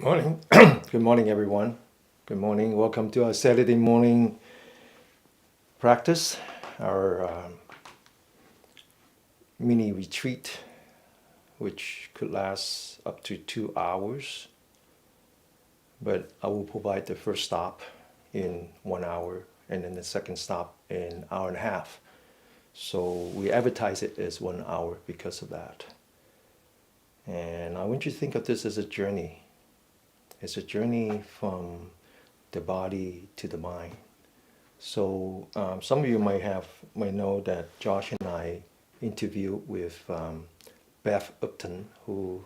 Good morning. Good morning, everyone. Good morning. Welcome to our Saturday morning practice, our mini retreat, which could last up to 2 hours. But I will provide the first stop in 1 hour and then the second stop in an hour and a half. So we advertise it as 1 hour because of that. And I want you to think of this as a journey. It's a journey from the body to the mind. So some of you might know that Josh and I interviewed with Beth Upton, who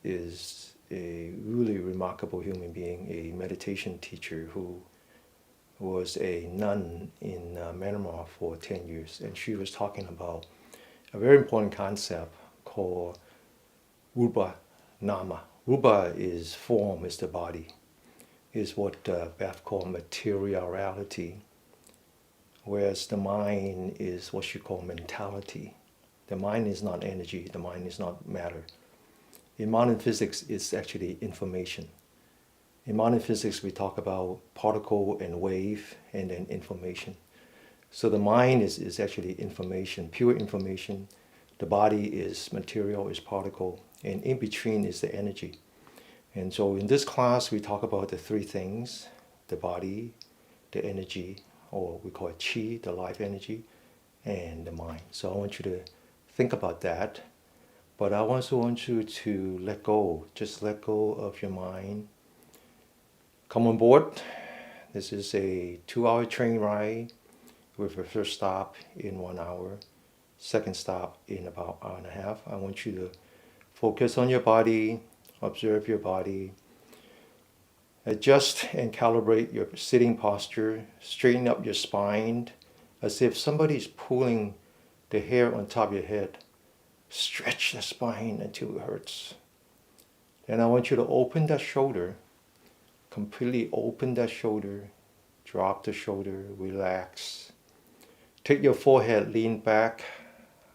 is a really remarkable human being, a meditation teacher who was a nun in Myanmar for 10 years. And she was talking about a very important concept called Rupa Nama. Rupa is form, is the body, is what Beth called materiality, whereas the mind is what you call mentality. The mind is not energy, the mind is not matter. In modern physics, it's actually information. In modern physics, we talk about particle and wave and then information. So the mind is actually information, pure information. The body is material, is particle, and in between is the energy. And so in this class, we talk about the three things: the body, the energy, or we call it chi, the life energy, and the mind. So I want you to think about that. But I also want you to let go, just let go of your mind. Come on board. This is a 2-hour train ride with a first stop in 1 hour, second stop in about an hour and a half. I want you to focus on your body, observe your body, adjust and calibrate your sitting posture, straighten up your spine as if somebody's pulling the hair on top of your head. Stretch the spine until it hurts. Then I want you to open that shoulder, completely open that shoulder, drop the shoulder, relax. Take your forehead, lean back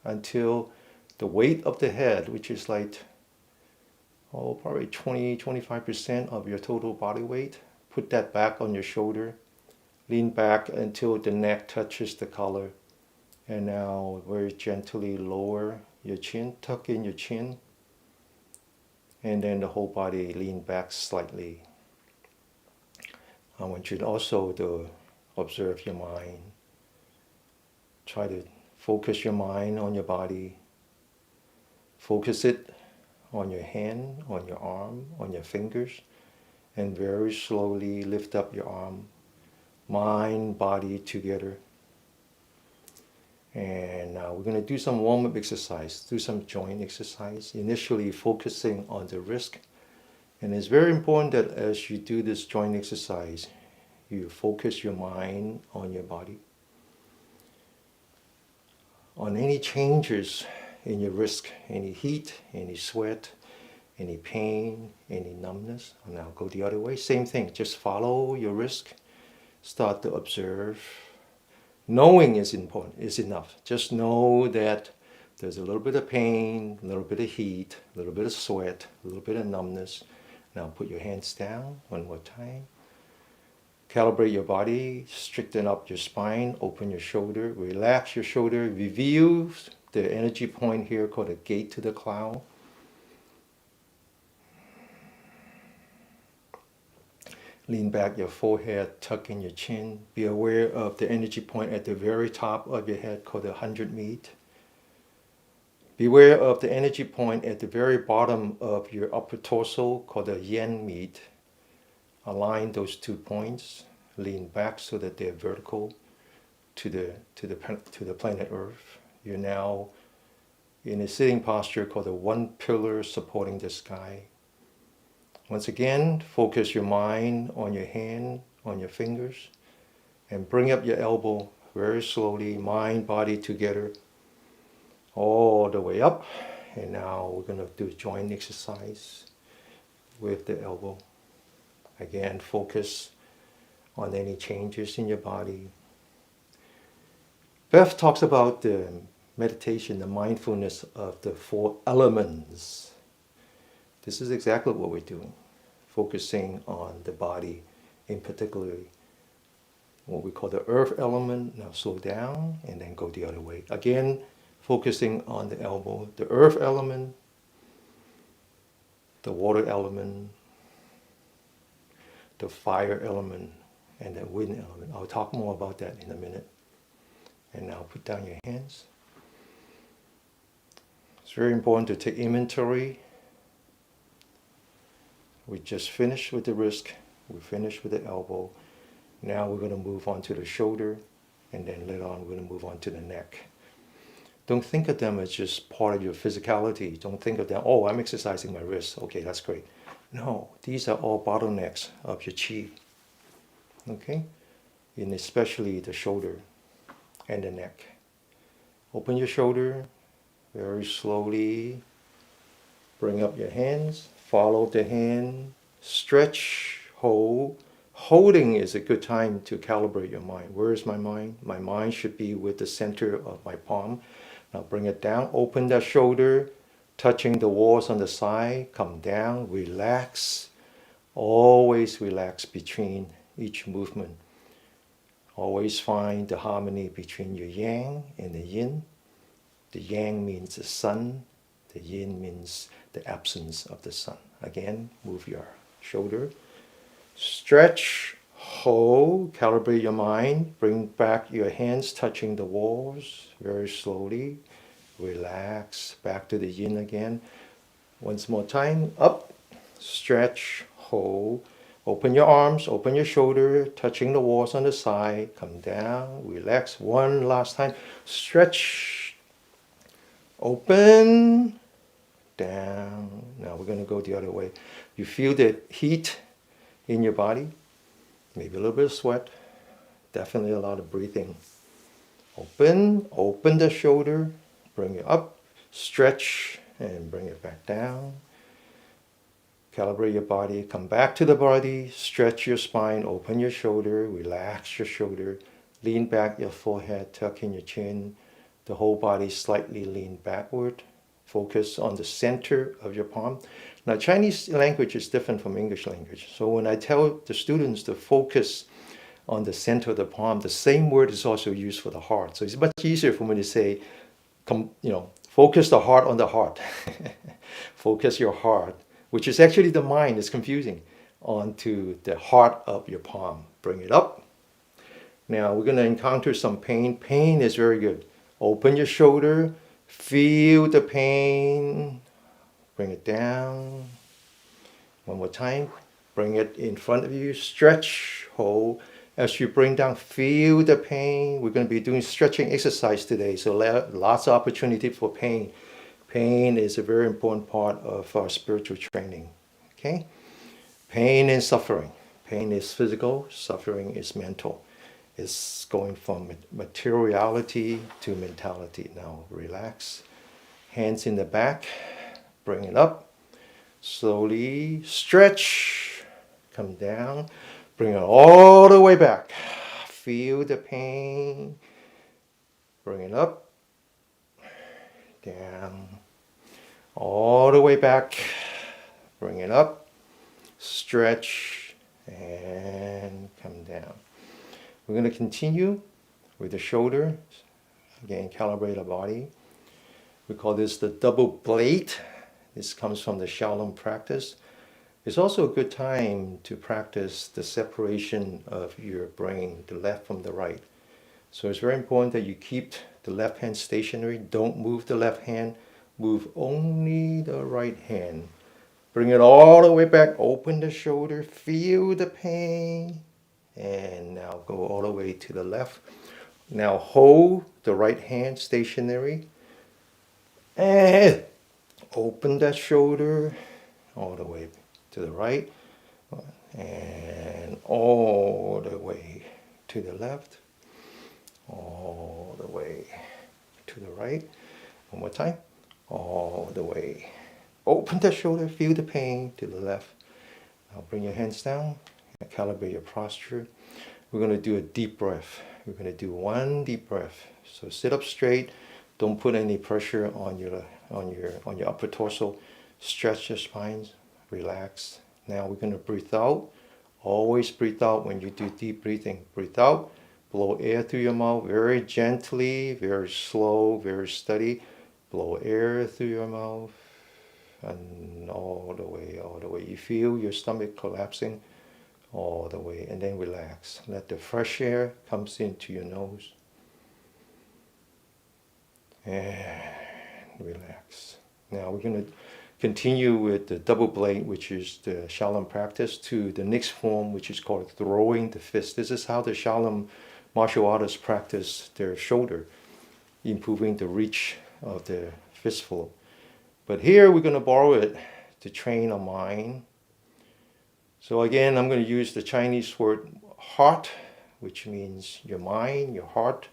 until the weight of the head, which is like probably 20-25% of your total body weight, put that back on your shoulder. Lean back until the neck touches the collar. And now very gently lower your chin, tuck in your chin. And then the whole body lean back slightly. I want you to also to observe your mind. Try to focus your mind on your body. Focus it on your hand, on your arm, on your fingers, and very slowly lift up your arm, mind, body together. And now we're going to do some warm-up exercise, do some joint exercise, initially focusing on the wrist. And it's very important that as you do this joint exercise, you focus your mind on your body. On any changes in your wrist, any heat, any sweat, any pain, any numbness. And now go the other way, same thing, just follow your wrist, start to observe. Knowing is important, is enough. Just know that there's a little bit of pain, a little bit of heat, a little bit of sweat, a little bit of numbness. Now put your hands down one more time. Calibrate your body, straighten up your spine, open your shoulder, relax your shoulder, reveal the energy point here called the gate to the cloud. Lean back your forehead, tuck in your chin. Be aware of the energy point at the very top of your head called the 100 meat. Beware of the energy point at the very bottom of your upper torso called the yen meat. Align those 2 points. Lean back so that they're vertical to the planet Earth. You're now in a sitting posture called the one pillar supporting the sky. Once again, focus your mind on your hand, on your fingers, and bring up your elbow very slowly, mind, body together, all the way up. And now we're going to do a joint exercise with the elbow. Again, focus on any changes in your body. Beth talks about the meditation, the mindfulness of the 4 elements. This is exactly what we're doing. focusing on the body, in particular what we call the earth element. Now slow down and then go the other way. Again, focusing on the elbow, the earth element, the water element, the fire element, and the wind element. I'll talk more about that in a minute. And now put down your hands. It's very important to take inventory. We just finished with the wrist. We finished with the elbow. Now we're going to move on to the shoulder, and then later on we're going to move on to the neck. Don't think of them as just part of your physicality. Don't think of them, oh, I'm exercising my wrist. Okay, that's great. No, these are all bottlenecks of your chi. Okay? And especially the shoulder and the neck. Open your shoulder very slowly. Bring up your hands. Follow the hand. Stretch, hold. Holding is a good time to calibrate your mind. Where is my mind? My mind should be with the center of my palm. Now bring it down. Open that shoulder. Touching the walls on the side. Come down. Relax. Always relax between each movement. Always find the harmony between your yang and the yin. The yang means the sun. The yin means the absence of the sun. Again, move your shoulder. Stretch, hold, calibrate your mind. Bring back your hands touching the walls very slowly. Relax, back to the yin again. Once more time, up, stretch, hold. Open your arms, open your shoulder, touching the walls on the side. Come down, relax. One last time. Stretch, open, down. Now we're going to go the other way. You feel the heat in your body. Maybe a little bit of sweat. Definitely a lot of breathing. Open the shoulder. Bring it up. Stretch and bring it back down. Calibrate your body, come back to the body, stretch your spine, open your shoulder, relax your shoulder, lean back your forehead, tuck in your chin, the whole body slightly lean backward, focus on the center of your palm. Now Chinese language is different from English language, so when I tell the students to focus on the center of the palm, the same word is also used for the heart. So it's much easier for me to say, focus the heart on the heart. Focus your heart, which is actually the mind, is confusing, onto the heart of your palm. Bring it up. Now we're going to encounter some pain. Pain is very good. Open your shoulder, feel the pain, bring it down. One more time, bring it in front of you, stretch, hold. As you bring down, feel the pain. We're going to be doing stretching exercise today, so lots of opportunity for pain. Pain is a very important part of our spiritual training. Okay? Pain and suffering. Pain is physical, suffering is mental. It's going from materiality to mentality. Now relax. Hands in the back. Bring it up. Slowly stretch. Come down. Bring it all the way back. Feel the pain. Bring it up. Down. All the way back. Bring it up. Stretch. And come down. We're going to continue with the shoulder. Again, calibrate the body. We call this the double blade. This comes from the Shaolin practice. It's also a good time to practice the separation of your brain, the left from the right. So it's very important that you keep the left hand stationary. Don't move the left hand. Move only the right hand. Bring it all the way back. Open the shoulder. Feel the pain. And now go all the way to the left. Now hold the right hand stationary. And open that shoulder all the way to the right. And all the way to the left. All the way to the right. One more time. All the way. Open the shoulder, feel the pain to the left. Now bring your hands down. Calibrate your posture. We're going to do a deep breath. We're going to do one deep breath. So sit up straight. Don't put any pressure on your upper torso. Stretch your spine. Relax. Now we're going to breathe out. Always breathe out when you do deep breathing. Breathe out. Blow air through your mouth very gently, very slow, very steady. Blow air through your mouth and all the way, all the way. You feel your stomach collapsing all the way, and then relax. Let the fresh air comes into your nose and relax. Now we're going to continue with the double blade, which is the Shaolin practice, to the next form, which is called throwing the fist. This is how the Shaolin martial artists practice their shoulder, improving the reach of the fist flow. But here we're going to borrow it to train our mind. So again, I'm going to use the Chinese word heart, which means your mind, your heart,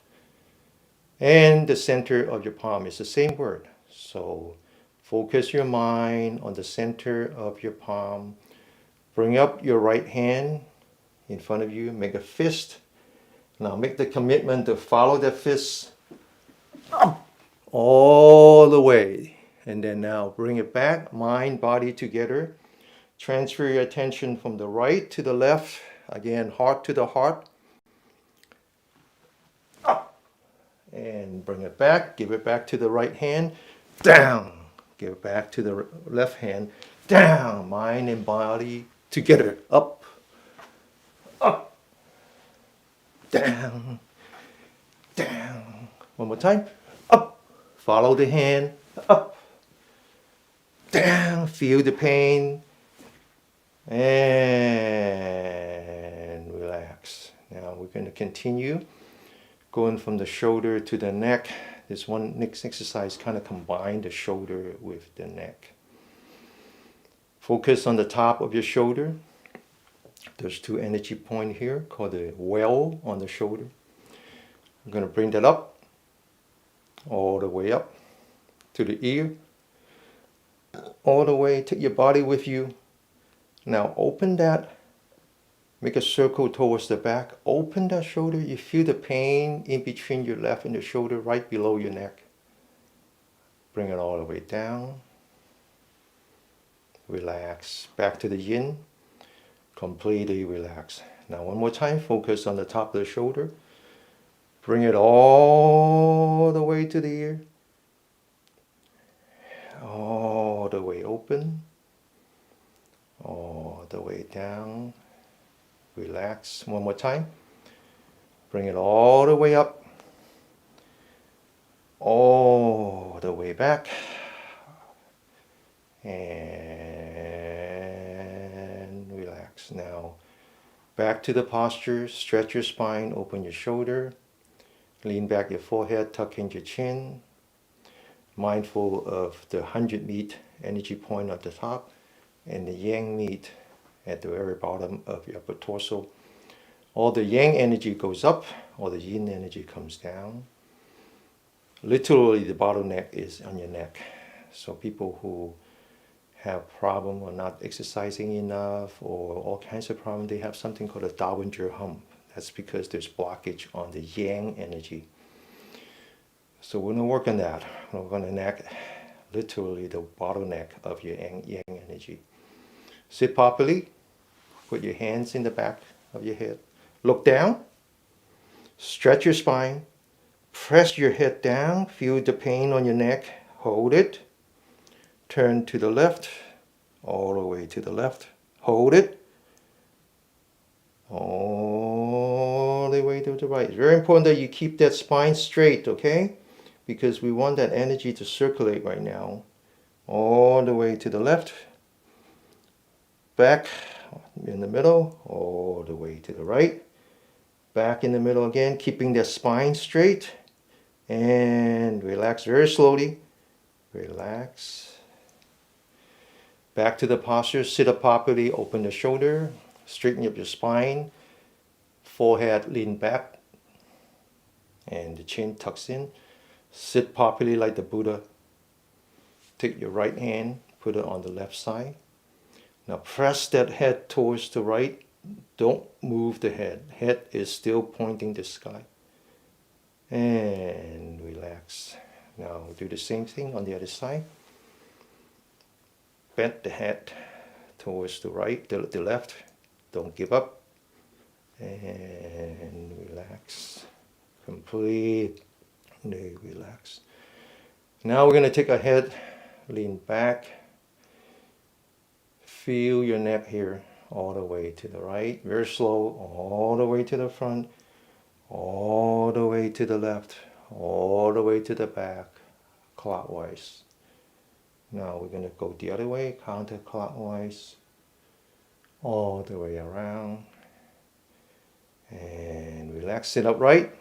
and the center of your palm. It's the same word. So focus your mind on the center of your palm. Bring up your right hand in front of you. Make a fist. Now make the commitment to follow the fist up all the way. And then now bring it back, mind, body together. Transfer your attention from the right to the left. Again, heart to the heart. Up. And bring it back. Give it back to the right hand. Down. Give it back to the left hand. Down. Mind and body together. Up. Up. Down. Down. One more time. Up. Follow the hand. Up. Down. Feel the pain. And relax. Now we're going to continue going from the shoulder to the neck. This one next exercise kind of combine the shoulder with the neck. Focus on the top of your shoulder. There's two energy points here called the well on the shoulder. I'm going to bring that up, all the way up to the ear, all the way. Take your body with you. Now open that, make a circle towards the back, open that shoulder. You feel the pain in between your left and the shoulder, right below your neck. Bring it all the way down. Relax. Back to the yin. Completely relax. Now one more time, focus on the top of the shoulder. Bring it all the way to the ear. All the way open. All the way down. Relax. One more time. Bring it all the way up. All the way back. And relax. Now back to the posture. Stretch your spine. Open your shoulder. Lean back your forehead. Tuck in your chin. Mindful of the 100 meat energy point at the top. And the yang meat at the very bottom of your upper torso. All the yang energy goes up, all the yin energy comes down. Literally the bottleneck is on your neck. So people who have problem or not exercising enough or all kinds of problems, they have something called a Dowager hump. That's because there's blockage on the yang energy. So we're going to work on that. We're going to neck, literally the bottleneck of your yang energy. Sit properly. Put your hands in the back of your head. Look down. Stretch your spine. Press your head down. Feel the pain on your neck. Hold it. Turn to the left. All the way to the left. Hold it. All the way to the right. It's very important that you keep that spine straight, okay? Because we want that energy to circulate right now. All the way to the left. Back in the middle, all the way to the right. Back in the middle again, keeping the spine straight. And relax very slowly. Relax. Back to the posture, sit up properly, open the shoulder, straighten up your spine. Forehead lean back. And the chin tucks in. Sit properly like the Buddha. Take your right hand, put it on the left side. Now press that head towards the right. Don't move the head. Head is still pointing the sky. And relax. Now do the same thing on the other side. Bend the head towards the right, the left. Don't give up. And relax. Completely relax. Now we're going to take our head, lean back. Feel your neck here all the way to the right. Very slow, all the way to the front, all the way to the left, all the way to the back, clockwise. Now we're going to go the other way, counterclockwise, all the way around. And relax, sit upright.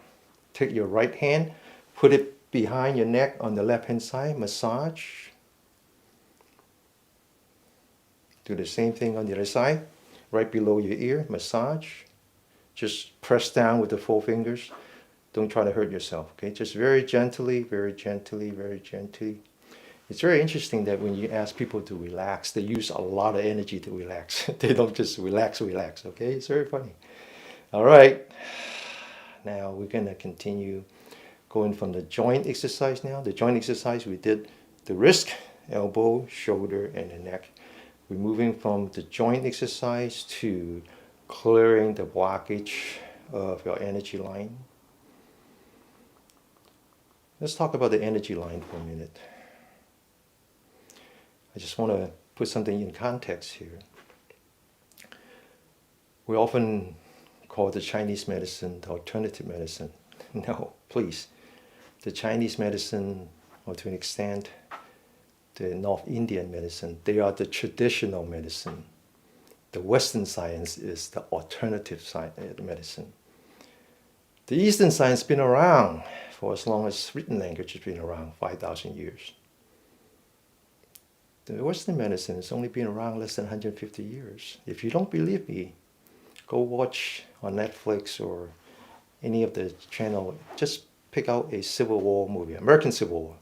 Take your right hand, put it behind your neck on the left hand side, massage. Do the same thing on the other side, right below your ear, massage. Just press down with the 4 fingers. Don't try to hurt yourself, okay? Just very gently, very gently, very gently. It's very interesting that when you ask people to relax, they use a lot of energy to relax. They don't just relax, okay? It's very funny. All right. Now we're going to continue going from the joint exercise now. The joint exercise, we did the wrist, elbow, shoulder, and the neck. We're moving from the joint exercise to clearing the blockage of your energy line. Let's talk about the energy line for a minute. I just want to put something in context here. We often call the Chinese medicine alternative medicine. No, please. The Chinese medicine, or to an extent, the North Indian medicine, they are the traditional medicine. The Western science is the alternative medicine. The Eastern science has been around for as long as written language has been around, 5,000 years. The Western medicine has only been around less than 150 years. If you don't believe me, go watch on Netflix or any of the channel. Just pick out a Civil War movie, American Civil War.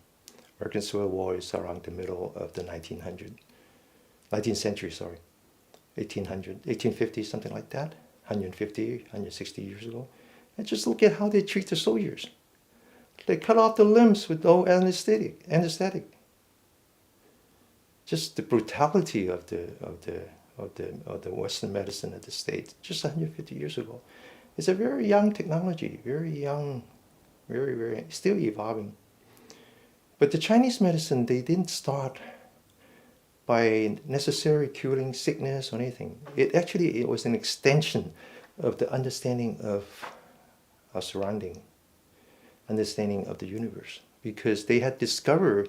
American Civil War is around the middle of the 19th century, 1850, something like that, 150, 160 years ago. And just look at how they treat the soldiers. They cut off the limbs with no anesthetic. Just the brutality of the Western medicine of the States, just 150 years ago. It's a very young technology, very young, very, still evolving. But the Chinese medicine, they didn't start by necessarily curing sickness or anything. It was an extension of the understanding of our surrounding, understanding of the universe. Because they had discovered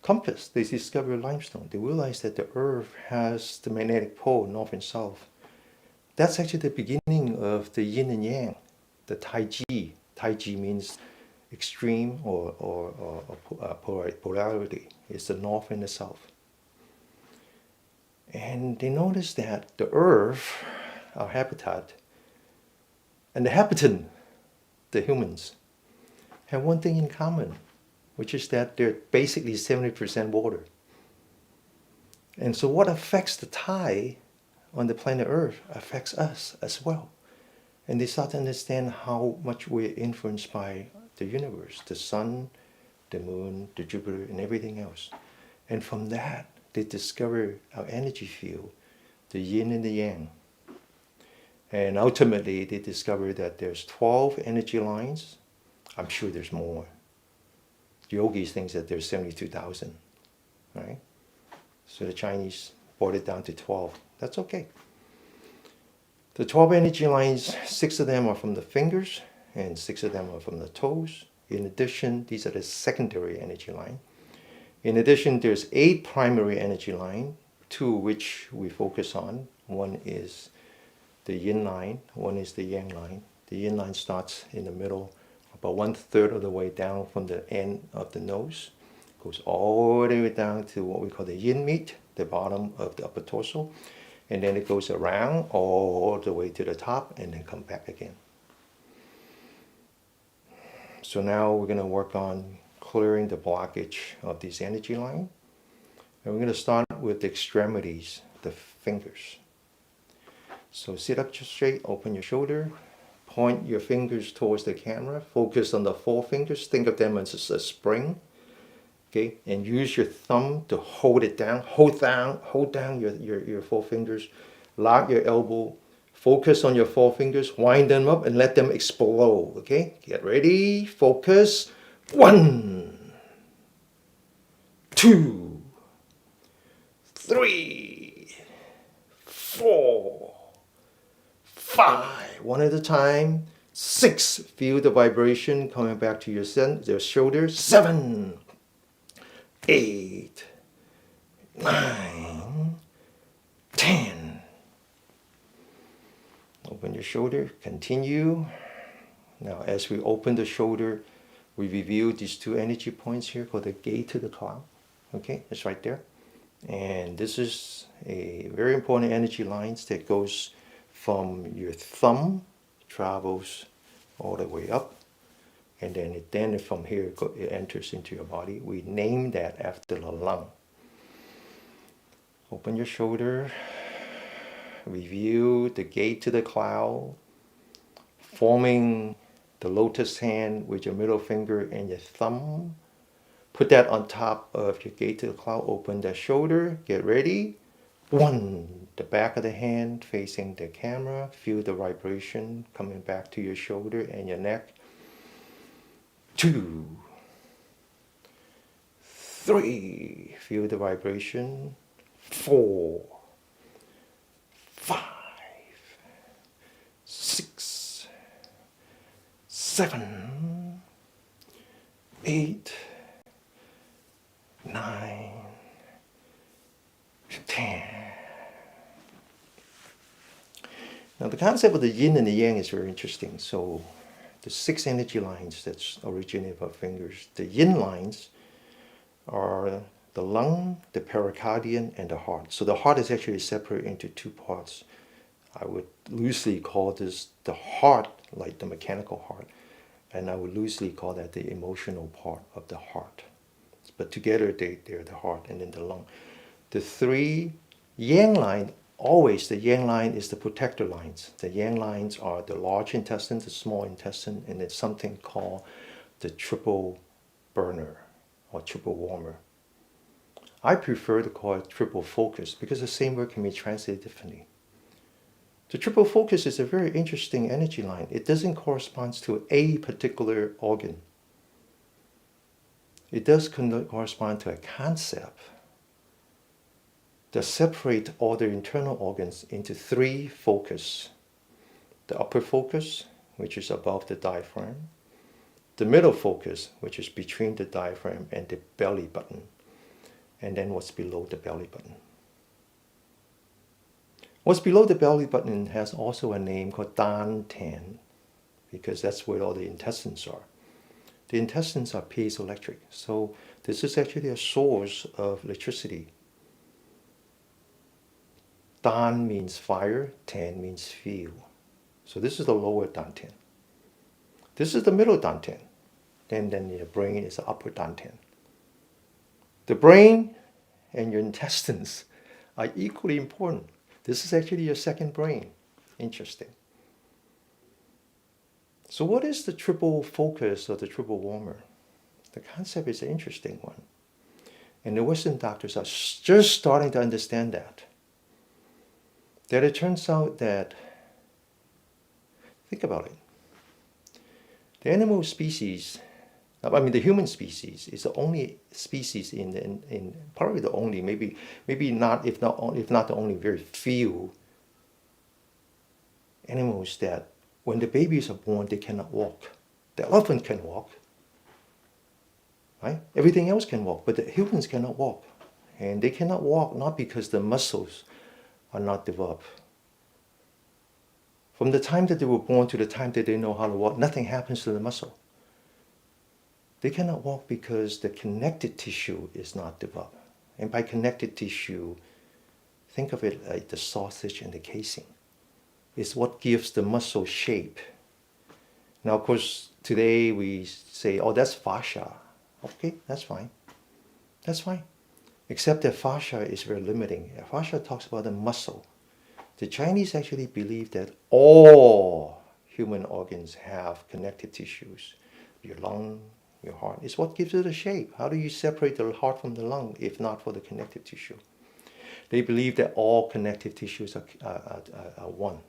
compass, they discovered limestone. They realized that the earth has the magnetic pole, north and south. That's actually the beginning of the yin and yang, the Tai Chi. Tai Chi means extreme or polarity. It's the north and the south. And they noticed that the earth, our habitat, and the habitant, the humans, have one thing in common, which is that they're basically 70% water. And so what affects the tide on the planet Earth affects us as well. And they start to understand how much we're influenced by the universe, the sun, the moon, the Jupiter, and everything else. And from that, they discover our energy field, the yin and the yang. And ultimately, they discovered that there's 12 energy lines. I'm sure there's more. Yogis think that there's 72,000, right? So the Chinese brought it down to 12. That's okay. The 12 energy lines, 6 of them are from the fingers, and 6 of them are from the toes. In addition, these are the secondary energy line. In addition, there's 8 primary energy line, 2 which we focus on. One is the yin line, one is the yang line. The yin line starts in the middle, about 1/3 of the way down from the end of the nose, goes all the way down to what we call the yin meat, the bottom of the upper torso, and then it goes around all the way to the top and then come back again. So now we're going to work on clearing the blockage of this energy line. And we're going to start with the extremities, the fingers. So sit up straight, open your shoulder, point your fingers towards the camera, focus on the 4 fingers, think of them as a spring. Okay, and use your thumb to hold it down. Hold down your forefingers. Lock your elbow. Focus on your forefingers. Wind them up and let them explode. Okay, get ready. Focus. 1, 2, 3, 4, 5. One at a time. 6. Feel the vibration coming back to your shoulder. 7, 8, 9, 10. Open your shoulder. Continue. Now, as we open the shoulder, we review these 2 energy points here called the gate to the cloud. Okay, it's right there. And this is a very important energy lines that goes from your thumb, travels all the way up, and then from here it enters into your body. We name that after the lung. Open your shoulder, review the gate to the cloud, forming the lotus hand with your middle finger and your thumb. Put that on top of your gate to the cloud. Open that shoulder. Get ready. 1. The back of the hand facing the camera. Feel the vibration coming back to your shoulder and your neck. 2, 3. Feel the vibration. 4, 5, 6, 7, 8, 9, 10. Now the concept of the yin and the yang is very interesting. So the 6 energy lines that's originated from fingers. The yin lines are the lung, the pericardium, and the heart. So the heart is actually separated into 2 parts. I would loosely call this the heart, like the mechanical heart, and I would loosely call that the emotional part of the heart. But together they're the heart and then the lung. The 3 yang line, always the yang line is the protector lines. The yang lines are the large intestine, the small intestine, and it's something called the triple burner or triple warmer. I prefer to call it triple focus because the same word can be translated differently. The triple focus is a very interesting energy line. It doesn't correspond to a particular organ. It does correspond to a concept that separates all the internal organs into 3 focus. The upper focus, which is above the diaphragm. The middle focus, which is between the diaphragm and the belly button. And then what's below the belly button. What's below the belly button has also a name called Dan Tan, because that's where all the intestines are. The intestines are piezoelectric, so this is actually a source of electricity. Dan means fire, Tan means feel. So this is the lower dantian. This is the middle dantian. Then your brain is the upper dantian. The brain and your intestines are equally important. This is actually your second brain. Interesting. So what is the triple focus or the triple warmer? The concept is an interesting one. And the Western doctors are just starting to understand that. That it turns out that, think about it, the animal species, the human species is the only species in probably the only, maybe not, if not the only, very few animals that when the babies are born, they cannot walk. The elephant can walk, right? Everything else can walk, but the humans cannot walk. And they cannot walk not because the muscles are not developed. From the time that they were born to the time that they know how to walk, nothing happens to the muscle. They cannot walk because the connective tissue is not developed. And by connective tissue, think of it like the sausage and the casing. It's what gives the muscle shape. Now, of course, today we say, oh, that's fascia. Okay, that's fine. That's fine. Except that fascia is very limiting. Fascia talks about the muscle. The Chinese actually believe that all human organs have connective tissues. Your lung, Your heart is what gives it a shape. How do you separate the heart from the lung if not for the connective tissue? They believe that all connective tissues are one.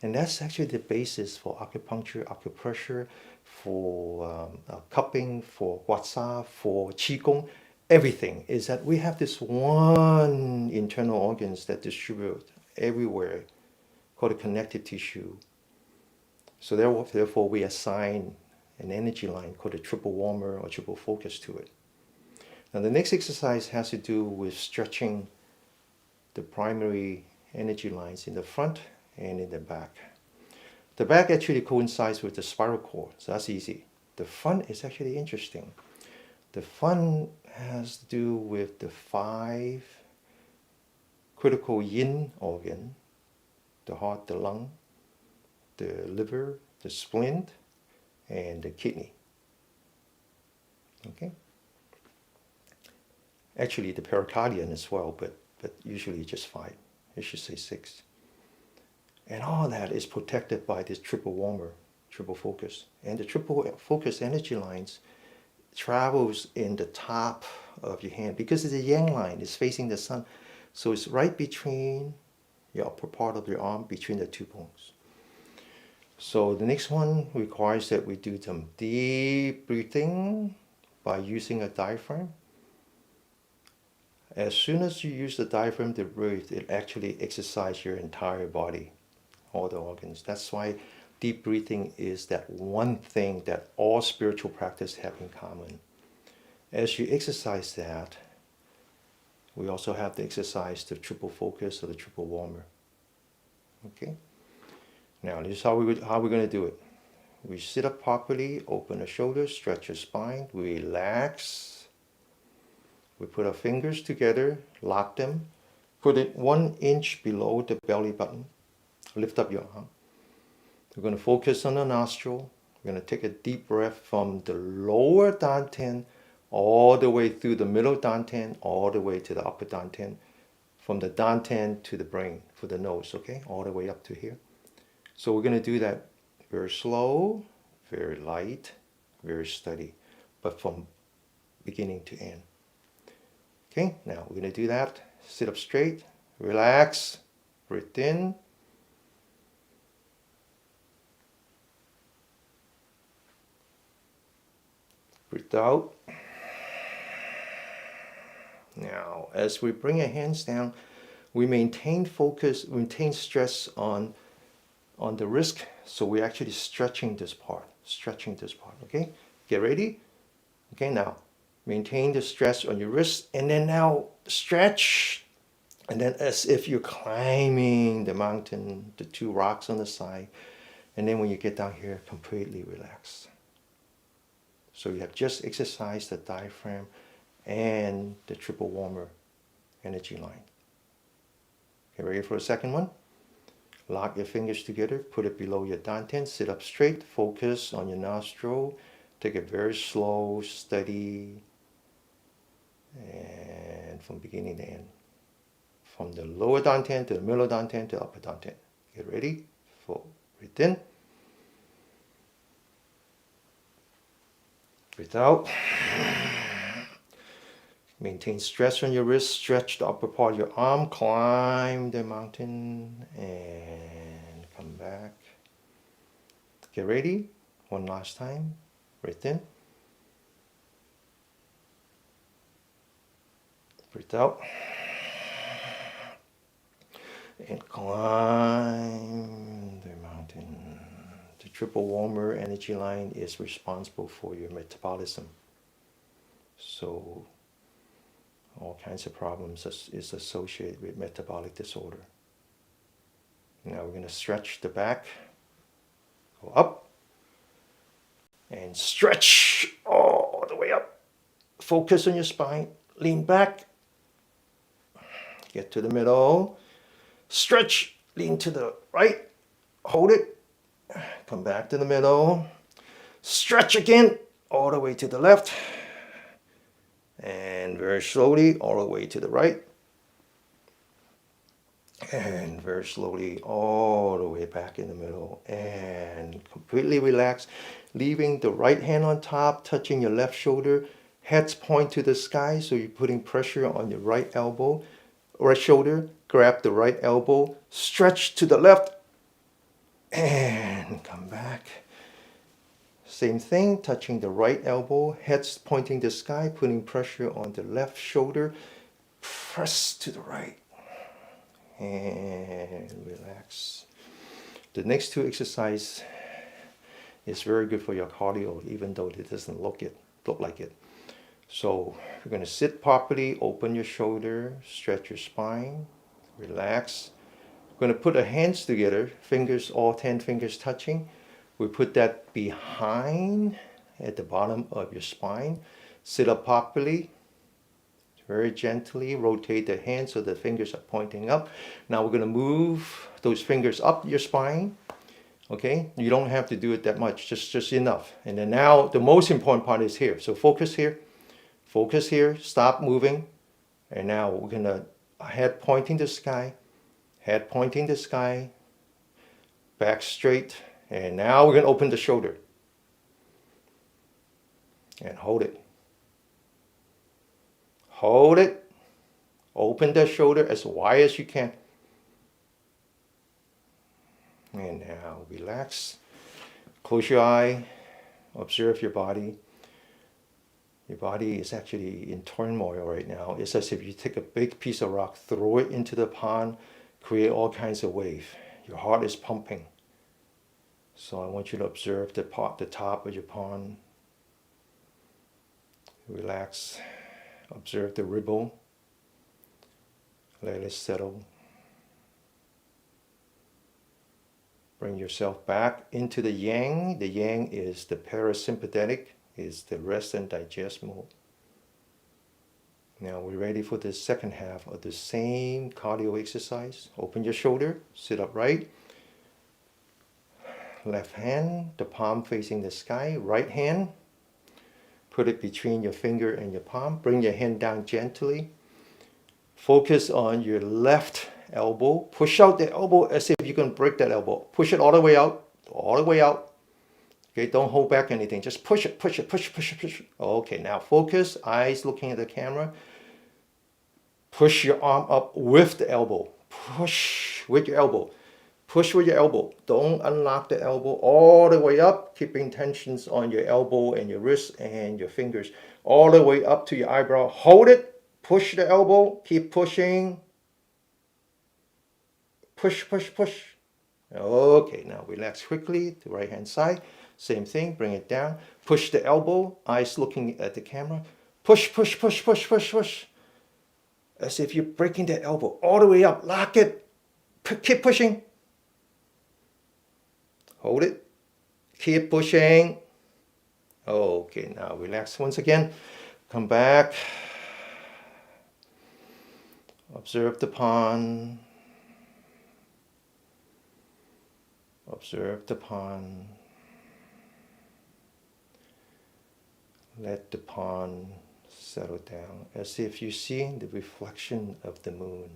And that's actually the basis for acupuncture, acupressure, for cupping, for Huasa, for Qigong. Everything is that we have this one internal organs that distribute everywhere called the connective tissue. So therefore we assign an energy line called a triple warmer or triple focus to it. Now the next exercise has to do with stretching the primary energy lines in the front and in the back. The back actually coincides with the spiral cord, so that's easy. The front is actually interesting. The front has to do with the 5 critical yin organ, the heart, the lung, the liver, the spleen, and the kidney. Okay? Actually, the pericardium as well, but usually just 5. I should say 6. And all that is protected by this triple warmer, triple focus. And the triple focus energy lines travels in the top of your hand because it's a yang line, it's facing the sun. So it's right between your upper part of your arm, between the 2 bones. So the next one requires that we do some deep breathing by using a diaphragm. As soon as you use the diaphragm to breathe, it actually exercises your entire body, all the organs. That's why deep breathing is that one thing that all spiritual practice have in common. As you exercise that, we also have to exercise the triple focus or the triple warmer. Okay? Now, this is how we're going to do it. We sit up properly, open the shoulders, stretch your spine, relax. We put our fingers together, lock them, put it 1 inch below the belly button. Lift up your arm. We're going to focus on the nostril. We're going to take a deep breath from the lower dantian all the way through the middle dantian, all the way to the upper dantian, from the dantian to the brain for the nose, okay? All the way up to here. So we're going to do that very slow, very light, very steady, but from beginning to end. Okay, now we're going to do that. Sit up straight, relax, breathe in. Breathe out. Now, as we bring our hands down, we maintain focus, maintain stress on the wrist. So we're actually stretching this part, okay? Get ready. Okay, now, maintain the stress on your wrist, and then now stretch. And then as if you're climbing the mountain, the 2 rocks on the side. And then when you get down here, completely relax. So you have just exercised the diaphragm and the triple warmer energy line. Okay, ready for the second one? Lock your fingers together, put it below your dantian, sit up straight, focus on your nostril, take it very slow, steady, and from beginning to end. From the lower dantian to the middle dantian to the upper dantian. Get ready? Breathe in. Breathe out. Maintain stress on your wrist, stretch the upper part of your arm, climb the mountain, and come back. Get ready? One last time. Breathe in. Breathe out. And climb the mountain. The triple warmer energy line is responsible for your metabolism. So all kinds of problems is associated with metabolic disorder. Now we're going to stretch the back. Go up. And stretch all the way up. Focus on your spine. Lean back. Get to the middle. Stretch. Lean to the right. Hold it. Come back to the middle. Stretch again. All the way to the left. And very slowly all the way to the right. And very slowly all the way back in the middle and completely relax, leaving the right hand on top, touching your left shoulder. Heads point to the sky, so you're putting pressure on your right elbow, right shoulder. Grab the right elbow, stretch to the left, and come back. Same thing, touching the right elbow, heads pointing the sky, putting pressure on the left shoulder. Press to the right and relax. The next two exercises is very good for your cardio, even though it doesn't look like it. So you're going to sit properly, open your shoulder, stretch your spine, relax. We're going to put our hands together, fingers, all 10 fingers touching. We put that behind at the bottom of your spine. Sit up properly. Very gently rotate the hands so the fingers are pointing up. Now we're going to move those fingers up your spine. Okay, you don't have to do it that much, just enough. And then now the most important part is here. So focus here, stop moving. And now we're going to head pointing the sky, head pointing the sky, back straight. And now we're going to open the shoulder and hold it. Hold it. Open the shoulder as wide as you can. And now relax. Close your eye. Observe your body. Your body is actually in turmoil right now. It's as if you take a big piece of rock, throw it into the pond, create all kinds of waves. Your heart is pumping. So I want you to observe the top of your pond. Relax. Observe the ripple. Let it settle. Bring yourself back into the yang. The yang is the parasympathetic, is the rest and digest mode. Now we're ready for the second half of the same cardio exercise. Open your shoulder, sit upright. Left hand, the palm facing the sky. Right hand, put it between your finger and your palm. Bring your hand down gently. Focus on your left elbow. Push out the elbow as if you're going to break that elbow. Push it all the way out. All the way out. Okay, don't hold back anything. Just push it, push it, push it, push it, push it. Okay, now focus. Eyes looking at the camera. Push your arm up with the elbow. Push with your elbow. Push with your elbow. Don't unlock the elbow all the way up, keeping tensions on your elbow and your wrist and your fingers. All the way up to your eyebrow. Hold it. Push the elbow. Keep pushing. Push, push, push. Okay, now relax quickly to the right hand side. Same thing, bring it down. Push the elbow, eyes looking at the camera. Push, push, push, push, push, push. As if you're breaking the elbow all the way up. Lock it. Keep pushing. Hold it. Keep pushing. Okay, now relax once again. Come back. Observe the pond. Observe the pond. Let the pond settle down as if you're seeing the reflection of the moon.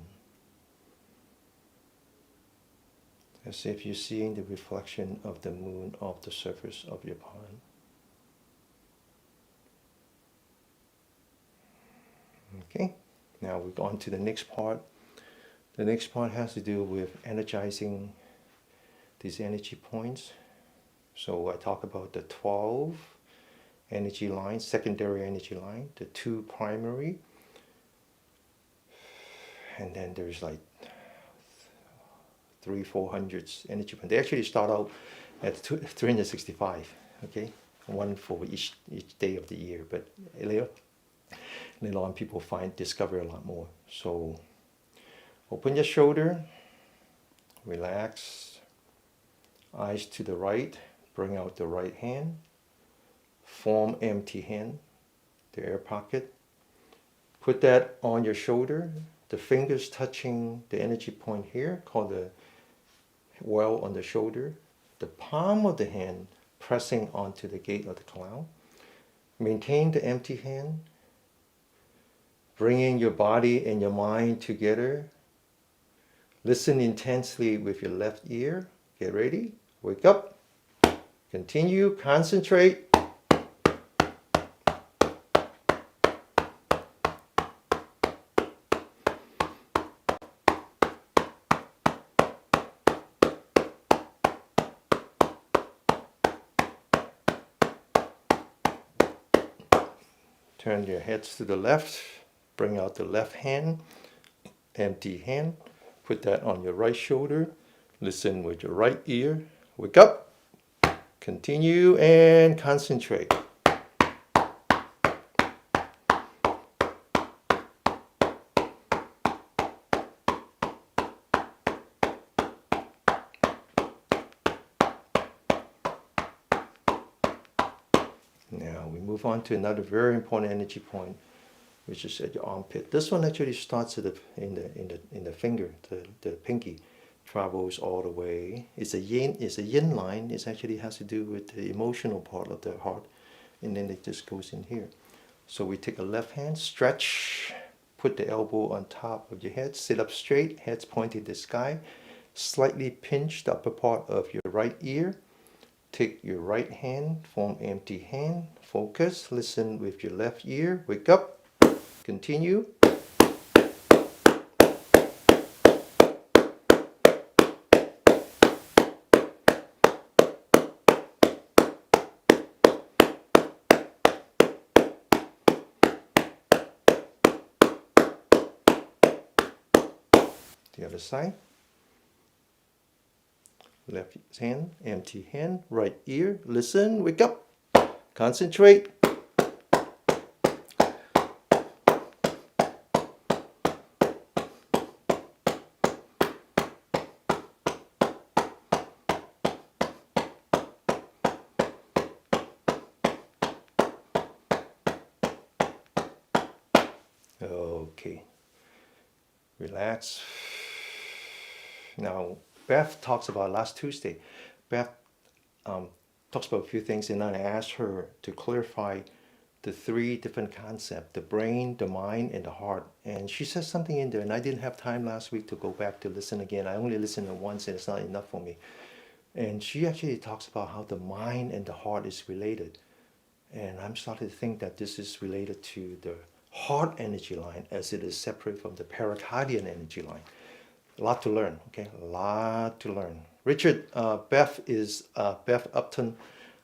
As if you're seeing the reflection of the moon off the surface of your pond. Okay, now we're on to the next part. The next part has to do with energizing these energy points. So I talk about the 12 energy lines, secondary energy line, the 2 primary, and then there's like 300-400 energy points. They actually start out at 365, okay? One for each day of the year, but later on people discover a lot more. So open your shoulder, relax, eyes to the right, bring out the right hand, form empty hand, the air pocket. Put that on your shoulder, the fingers touching the energy point here, called the well on the shoulder. The palm of the hand pressing onto the gate of the cloud. Maintain the empty hand, bringing your body and your mind together. Listen intensely with your left ear. Get ready. Wake up. Continue. Concentrate. Turn your heads to the left. Bring out the left hand. Empty hand. Put that on your right shoulder. Listen with your right ear. Wake up. Continue and concentrate. Now we move on to another very important energy point, which is at your armpit. This one actually starts in the finger, the pinky, travels all the way. It's a yin line. It actually has to do with the emotional part of the heart, and then it just goes in here. So we take a left hand, stretch, put the elbow on top of your head, sit up straight, head's pointed to the sky, slightly pinch the upper part of your right ear. Take your right hand, form empty hand, focus, listen with your left ear, wake up, continue. The other side. Left hand, empty hand, right ear, listen, wake up, concentrate. Okay, relax. Now, Beth talks about last Tuesday. Beth talks about a few things, and then I asked her to clarify the three different concepts: the brain, the mind, and the heart. And she says something in there, and I didn't have time last week to go back to listen again. I only listened once, and it's not enough for me. And she actually talks about how the mind and the heart is related. And I'm starting to think that this is related to the heart energy line as it is separate from the pericardial energy line. A lot to learn, okay? A lot to learn. Richard, Beth Upton.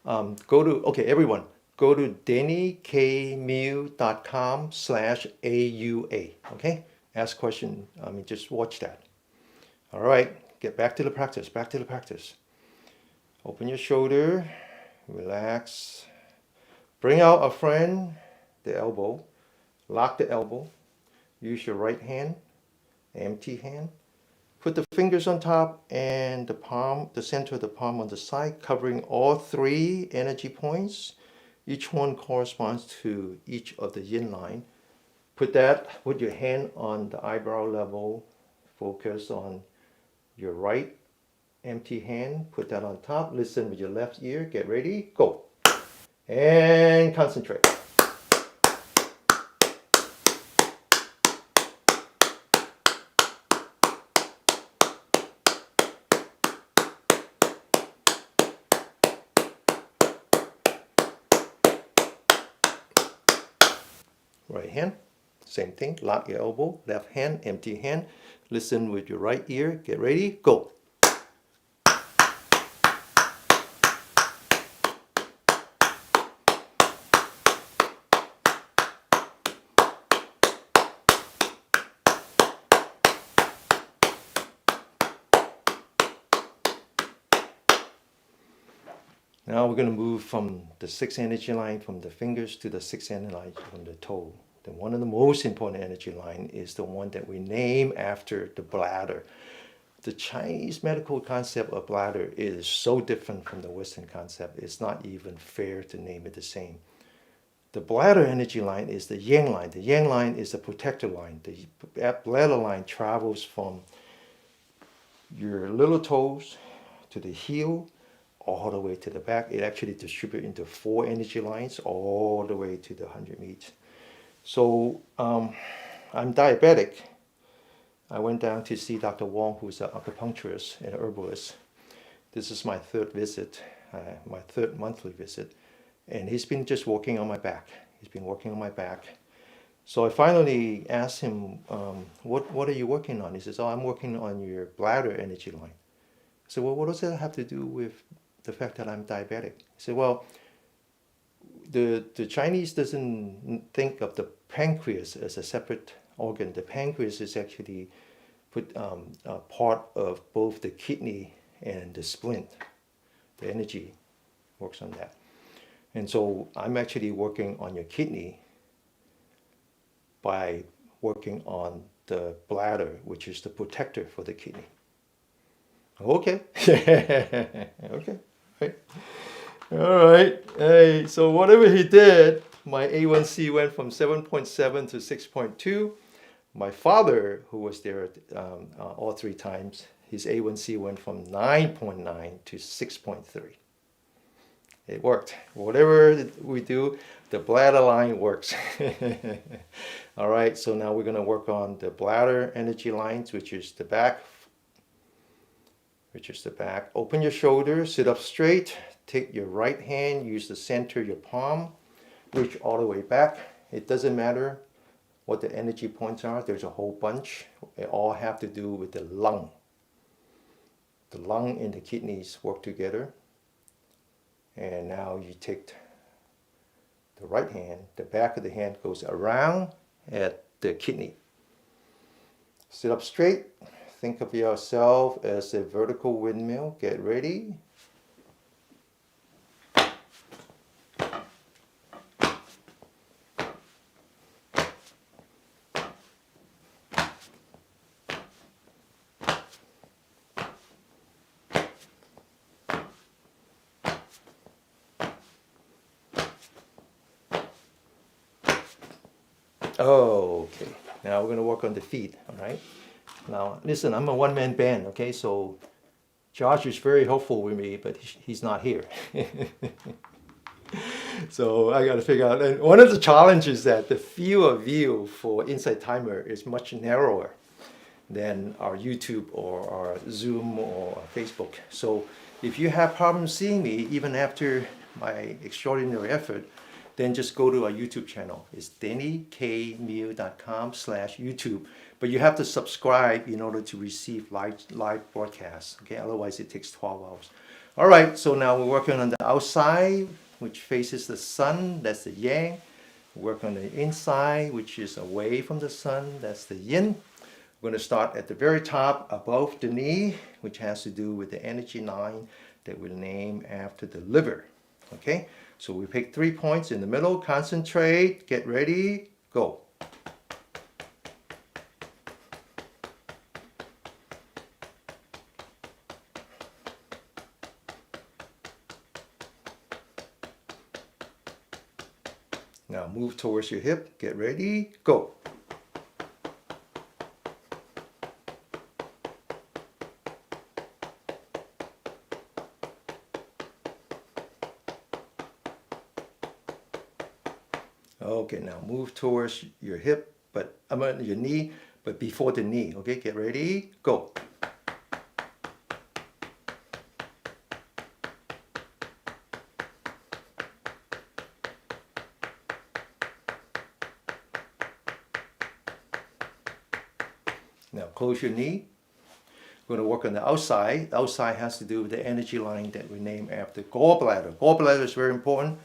Everyone, go to dennykmew.com/AUA, okay? Ask question, just watch that. All right, get back to the practice, Open your shoulder, relax. Bring out a friend, the elbow. Lock the elbow. Use your right hand, empty hand. Put the fingers on top and the center of the palm on the side, covering all three energy points. Each one corresponds to each of the yin line. Put your hand on the eyebrow level. Focus on your right empty hand. Put that on top. Listen with your left ear. Get ready. Go. And concentrate. Right hand, same thing. Lock your elbow. Left hand, empty hand. Listen with your right ear. Get ready. Go. Now we're going to move from the sixth energy line from the fingers to the sixth energy line from the toe. Then one of the most important energy line is the one that we name after the bladder. The Chinese medical concept of bladder is so different from the Western concept. It's not even fair to name it the same. The bladder energy line is the yang line. The yang line is the protector line. The bladder line travels from your little toes to the heel, all the way to the back. It actually distributes into 4 energy lines all the way to the 100 meters. So I'm diabetic. I went down to see Dr. Wong, who's an acupuncturist and herbalist. This is my third visit, my third monthly visit. And he's been just working on my back. He's been working on my back. So I finally asked him, what are you working on? He says, oh, I'm working on your bladder energy line. I said, well, what does that have to do with the fact that I'm diabetic? He said, well, the Chinese doesn't think of the pancreas as a separate organ. The pancreas is actually a part of both the kidney and the spleen. The energy works on that. And so I'm actually working on your kidney by working on the bladder, which is the protector for the kidney. Okay. Okay. Right. All right. Hey, so whatever he did, my A1C went from 7.7 to 6.2. My father, who was there all three times, his A1C went from 9.9 to 6.3. It worked. Whatever we do, the bladder line works. All right, so now we're going to work on the bladder energy lines, which is the back. Open your shoulders, sit up straight. Take your right hand, use the center of your palm, reach all the way back. It doesn't matter what the energy points are. There's a whole bunch. They all have to do with the lung. The lung and the kidneys work together. And now you take the right hand, the back of the hand goes around at the kidney. Sit up straight. Think of yourself as a vertical windmill. Get ready. Oh, okay. Now we're going to work on the feet, all right? Now, listen, I'm a one-man band, okay? So Josh is very helpful with me, but he's not here. So I got to figure out. And one of the challenges is that the field of view for Insight Timer is much narrower than our YouTube or our Zoom or our Facebook. So if you have problems seeing me, even after my extraordinary effort, then just go to our YouTube channel. It's dennykmew.com/YouTube. But you have to subscribe in order to receive live broadcasts. Okay, otherwise it takes 12 hours. All right, so now we're working on the outside, which faces the sun. That's the yang. Work on the inside, which is away from the sun. That's the yin. We're going to start at the very top above the knee, which has to do with the energy line that we name after the liver. Okay, so we pick 3 points in the middle. Concentrate, get ready, go. Now move towards your hip, get ready, go. Okay, now move towards your hip, but your knee, but before the knee. Okay, get ready, go. Now close your knee. We're going to work on the outside. The outside has to do with the energy line that we name after gallbladder. Gallbladder is very important.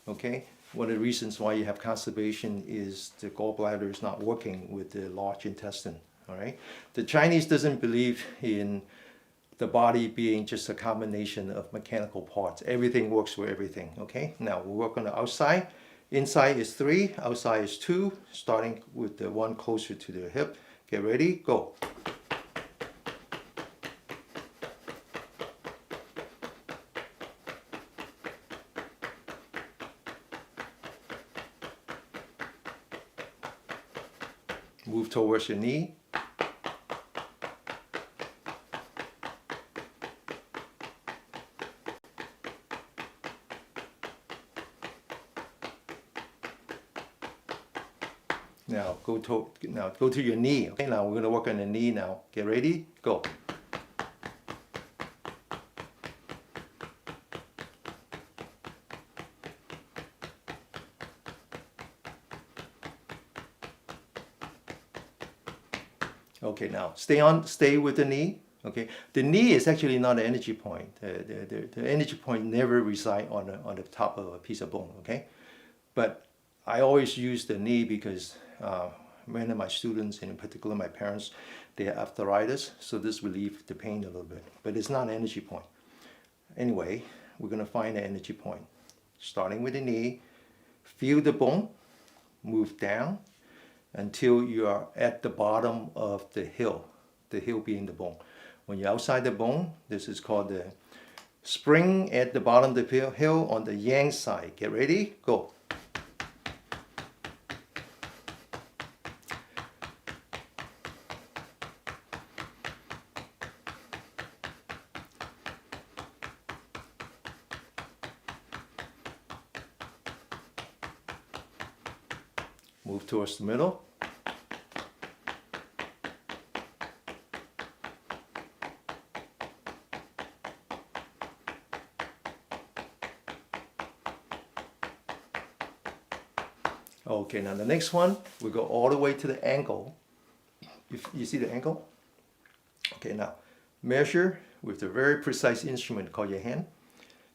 Okay, one of the reasons why you have constipation is the gallbladder is not working with the large intestine. All right. The Chinese doesn't believe in the body being just a combination of mechanical parts. Everything works with everything. Okay. Now we'll work on the outside. Inside is 3, outside is 2. Starting with the one closer to the hip. Get ready, go. Move towards your knee. Now go to your knee. Okay, now we're going to work on the knee now. Get ready, go. Okay, now stay with the knee. Okay, the knee is actually not an energy point. The energy point never reside on the top of a piece of bone. Okay, but I always use the knee because many of my students, and in particular my parents, they have arthritis, so this relieves the pain a little bit. But it's not an energy point. Anyway, we're gonna find an energy point. Starting with the knee, feel the bone, move down until you are at the bottom of the heel being the bone. When you're outside the bone, this is called the spring at the bottom of the heel on the yang side. Get ready, go. Move towards the middle. Okay, now the next one, we go all the way to the ankle. You see the ankle? Okay, now measure with a very precise instrument called your hand.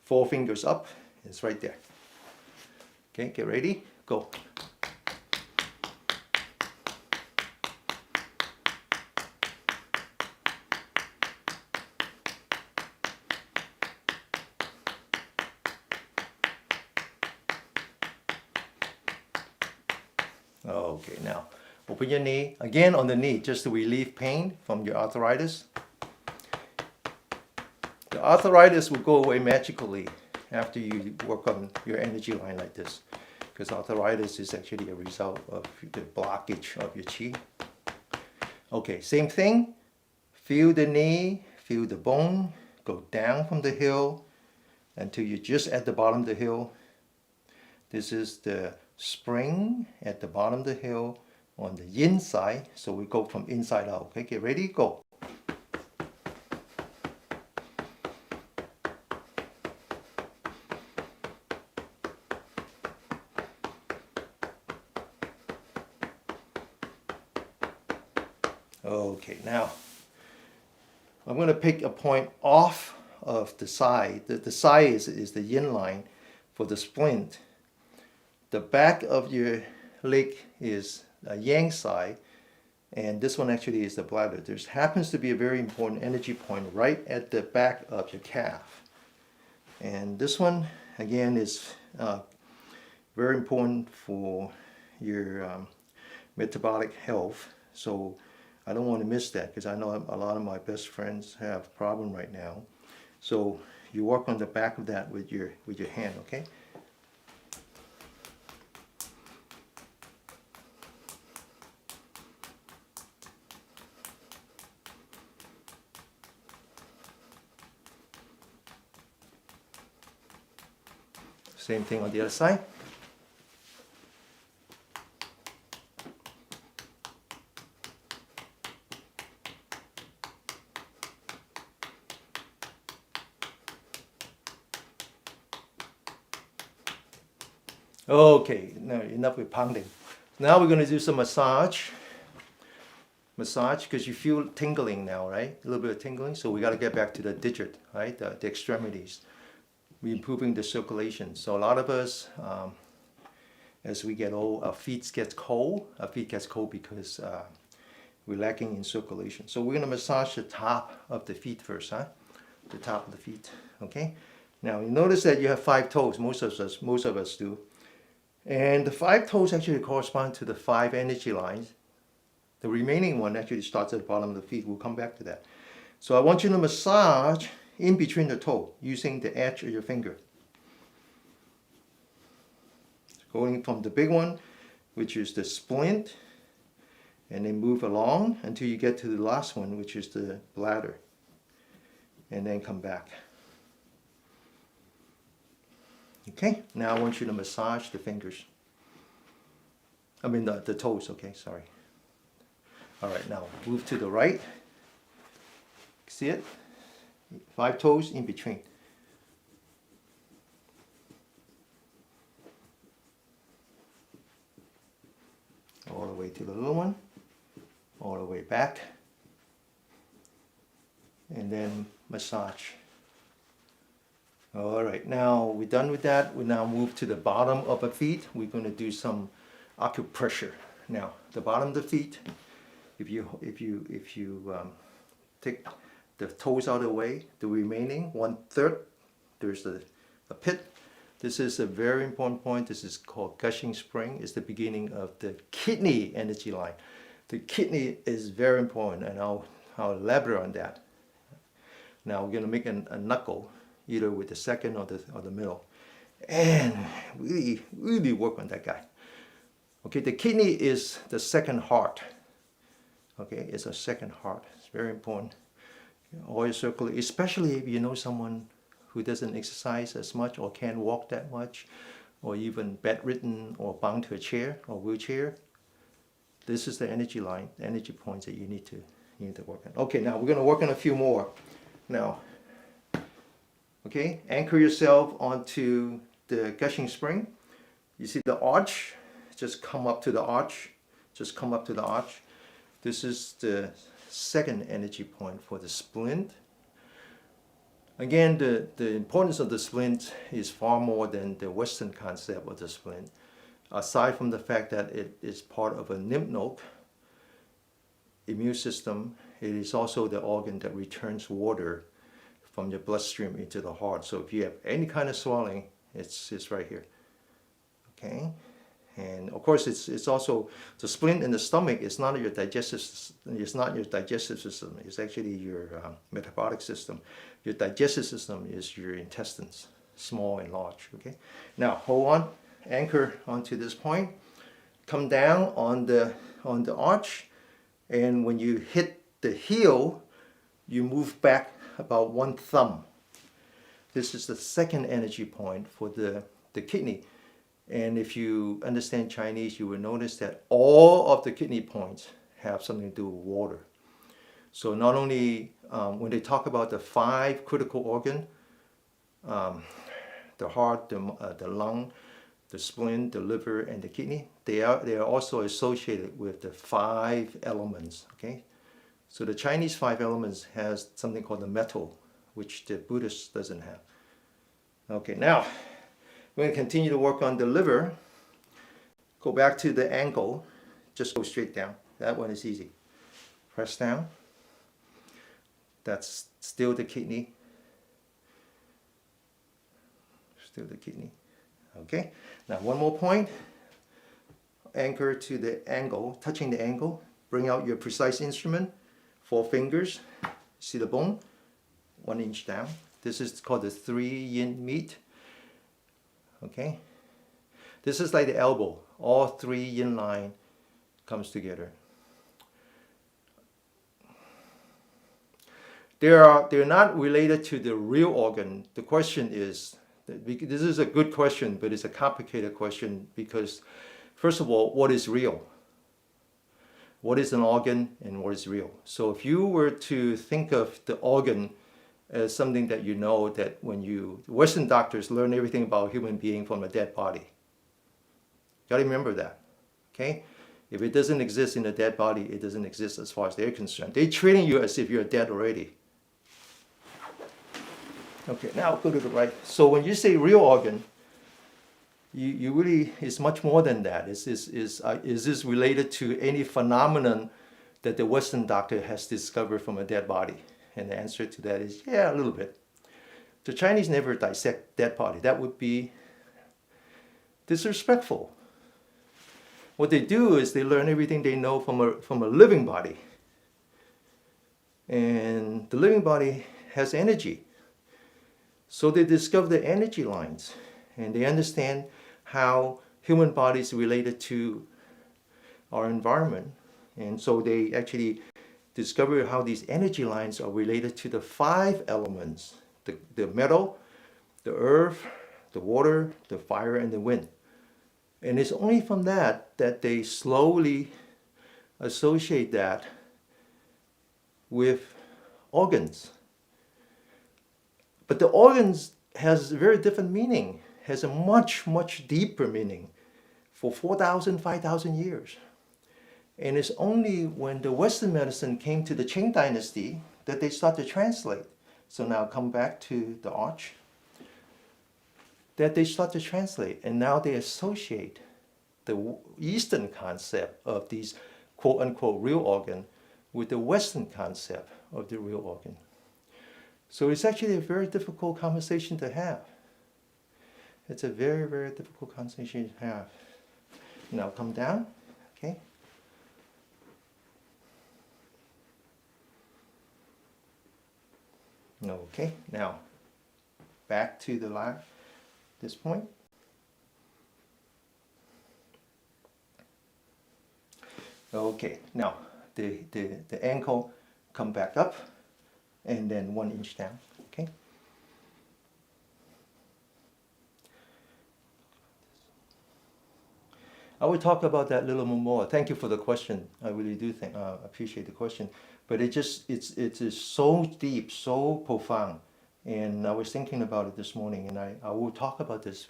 4 fingers up, it's right there. Okay, get ready, go. Okay, now open your knee, again on the knee, just to relieve pain from your arthritis. The arthritis will go away magically after you work on your energy line like this, because arthritis is actually a result of the blockage of your chi. Okay, same thing, feel the knee, feel the bone, go down from the heel until you're just at the bottom of the heel. This is the spring at the bottom of the heel on the yin side, so we go from inside out. Okay, get ready, go. Okay, now I'm going to pick a point off of the side. The side is the yin line for the splint. The back of your leg is a yang side, and this one actually is the bladder. There happens to be a very important energy point right at the back of your calf. And this one, again, is very important for your metabolic health. So I don't want to miss that, because I know a lot of my best friends have a problem right now. So you work on the back of that with your hand, okay? Same thing on the other side. Okay, now enough with pounding. Now we're going to do some massage. Massage, because you feel tingling now, right? A little bit of tingling. So we got to get back to the digit, right? The extremities. We're improving the circulation. So a lot of us, as we get old, our feet gets cold. Our feet gets cold because we're lacking in circulation. So we're going to massage the top of the feet first, huh? The top of the feet, okay? Now you notice that you have 5 toes. Most of us do. And the 5 toes actually correspond to the 5 energy lines. The remaining one actually starts at the bottom of the feet. We'll come back to that. So I want you to massage in between the toe using the edge of your finger. Going from the big one, which is the splint, and then move along until you get to the last one, which is the bladder, and then come back. Okay, now I want you to massage the fingers. I mean the toes, okay, sorry. All right, now move to the right. See it? 5 toes in between. All the way to the little one, all the way back, and then massage. All right, now we're done with that. We now move to the bottom of the feet. We're going to do some acupressure. Now, the bottom of the feet, if you take the toes out of the way, the remaining 1/3, there's a pit. This is a very important point. This is called gushing spring. It's the beginning of the kidney energy line. The kidney is very important, and I'll elaborate on that. Now we're going to make a knuckle, either with the second or the middle, and really work on that guy. Okay, the kidney is the second heart. Okay, it's a second heart. It's very important. Always circulate, especially if you know someone who doesn't exercise as much or can't walk that much, or even bedridden or bound to a chair or wheelchair. This is the energy line, the energy points that you need to work on. Okay, now we're going to work on a few more. Now, okay, anchor yourself onto the gushing spring. You see the arch? Just come up to the arch. Just come up to the arch. This is the second energy point for the splint. Again, the importance of the splint is far more than the Western concept of the splint. Aside from the fact that it is part of a lymph node, immune system, it is also the organ that returns water from your bloodstream into the heart. So if you have any kind of swelling, it's right here. Okay? And of course, it's also the splint in the stomach. It's not your digestive. It's not your digestive system. It's actually your metabolic system. Your digestive system is your intestines, small and large. Okay. Now hold on, anchor onto this point. Come down on the arch, and when you hit the heel, you move back about 1 thumb. This is the second energy point for the kidney. And if you understand Chinese, you will notice that all of the kidney points have something to do with water. So not only when they talk about the 5 critical organs, the heart, the lung, the spleen, the liver, and the kidney, they are also associated with the 5 elements. Okay, so the Chinese 5 elements has something called the metal, which the Buddhist doesn't have. Okay, now we're going to continue to work on the liver. Go back to the angle. Just go straight down. That one is easy. Press down. That's still the kidney. Still the kidney. Okay. Now one more point. Anchor to the angle, touching the angle. Bring out your precise instrument. 4 fingers. See the bone? 1 inch down. This is called the 3 yin meet. Okay, this is like the elbow. All 3 yin line comes together. They're not related to the real organ. The question is, this is a good question, but it's a complicated question because, first of all, what is real? What is an organ and what is real? So if you were to think of the organ as something that you know, that when Western doctors learn everything about a human being from a dead body. You gotta remember that, okay? If it doesn't exist in a dead body, it doesn't exist as far as they're concerned. They're treating you as if you're dead already. Okay, now go to the right. So when you say real organ, you really, it's much more than that. Is this related to any phenomenon that the Western doctor has discovered from a dead body? And the answer to that is, yeah, a little bit. The Chinese never dissect dead body. That would be disrespectful. What they do is they learn everything they know from a living body. And the living body has energy. So they discover the energy lines. And they understand how human bodies related to our environment. And so they actually discover how these energy lines are related to the 5 elements, the metal, the earth, the water, the fire, and the wind. And it's only from that that they slowly associate that with organs. But the organs has a very different meaning, has a much, much deeper meaning for 4,000, 5,000 years. And it's only when the Western medicine came to the Qing dynasty that they start to translate. So now come back to the arch, that they start to translate. And now they associate the Eastern concept of these quote unquote real organ with the Western concept of the real organ. So it's actually a very difficult conversation to have. It's a very, very difficult conversation to have. Now come down, okay? Okay, now back to the line, this point. Okay, now the ankle come back up and then 1 inch down, okay? I will talk about that a little more. Thank you for the question. I really do appreciate the question. But it is so deep, so profound. And I was thinking about it this morning, and I will talk about this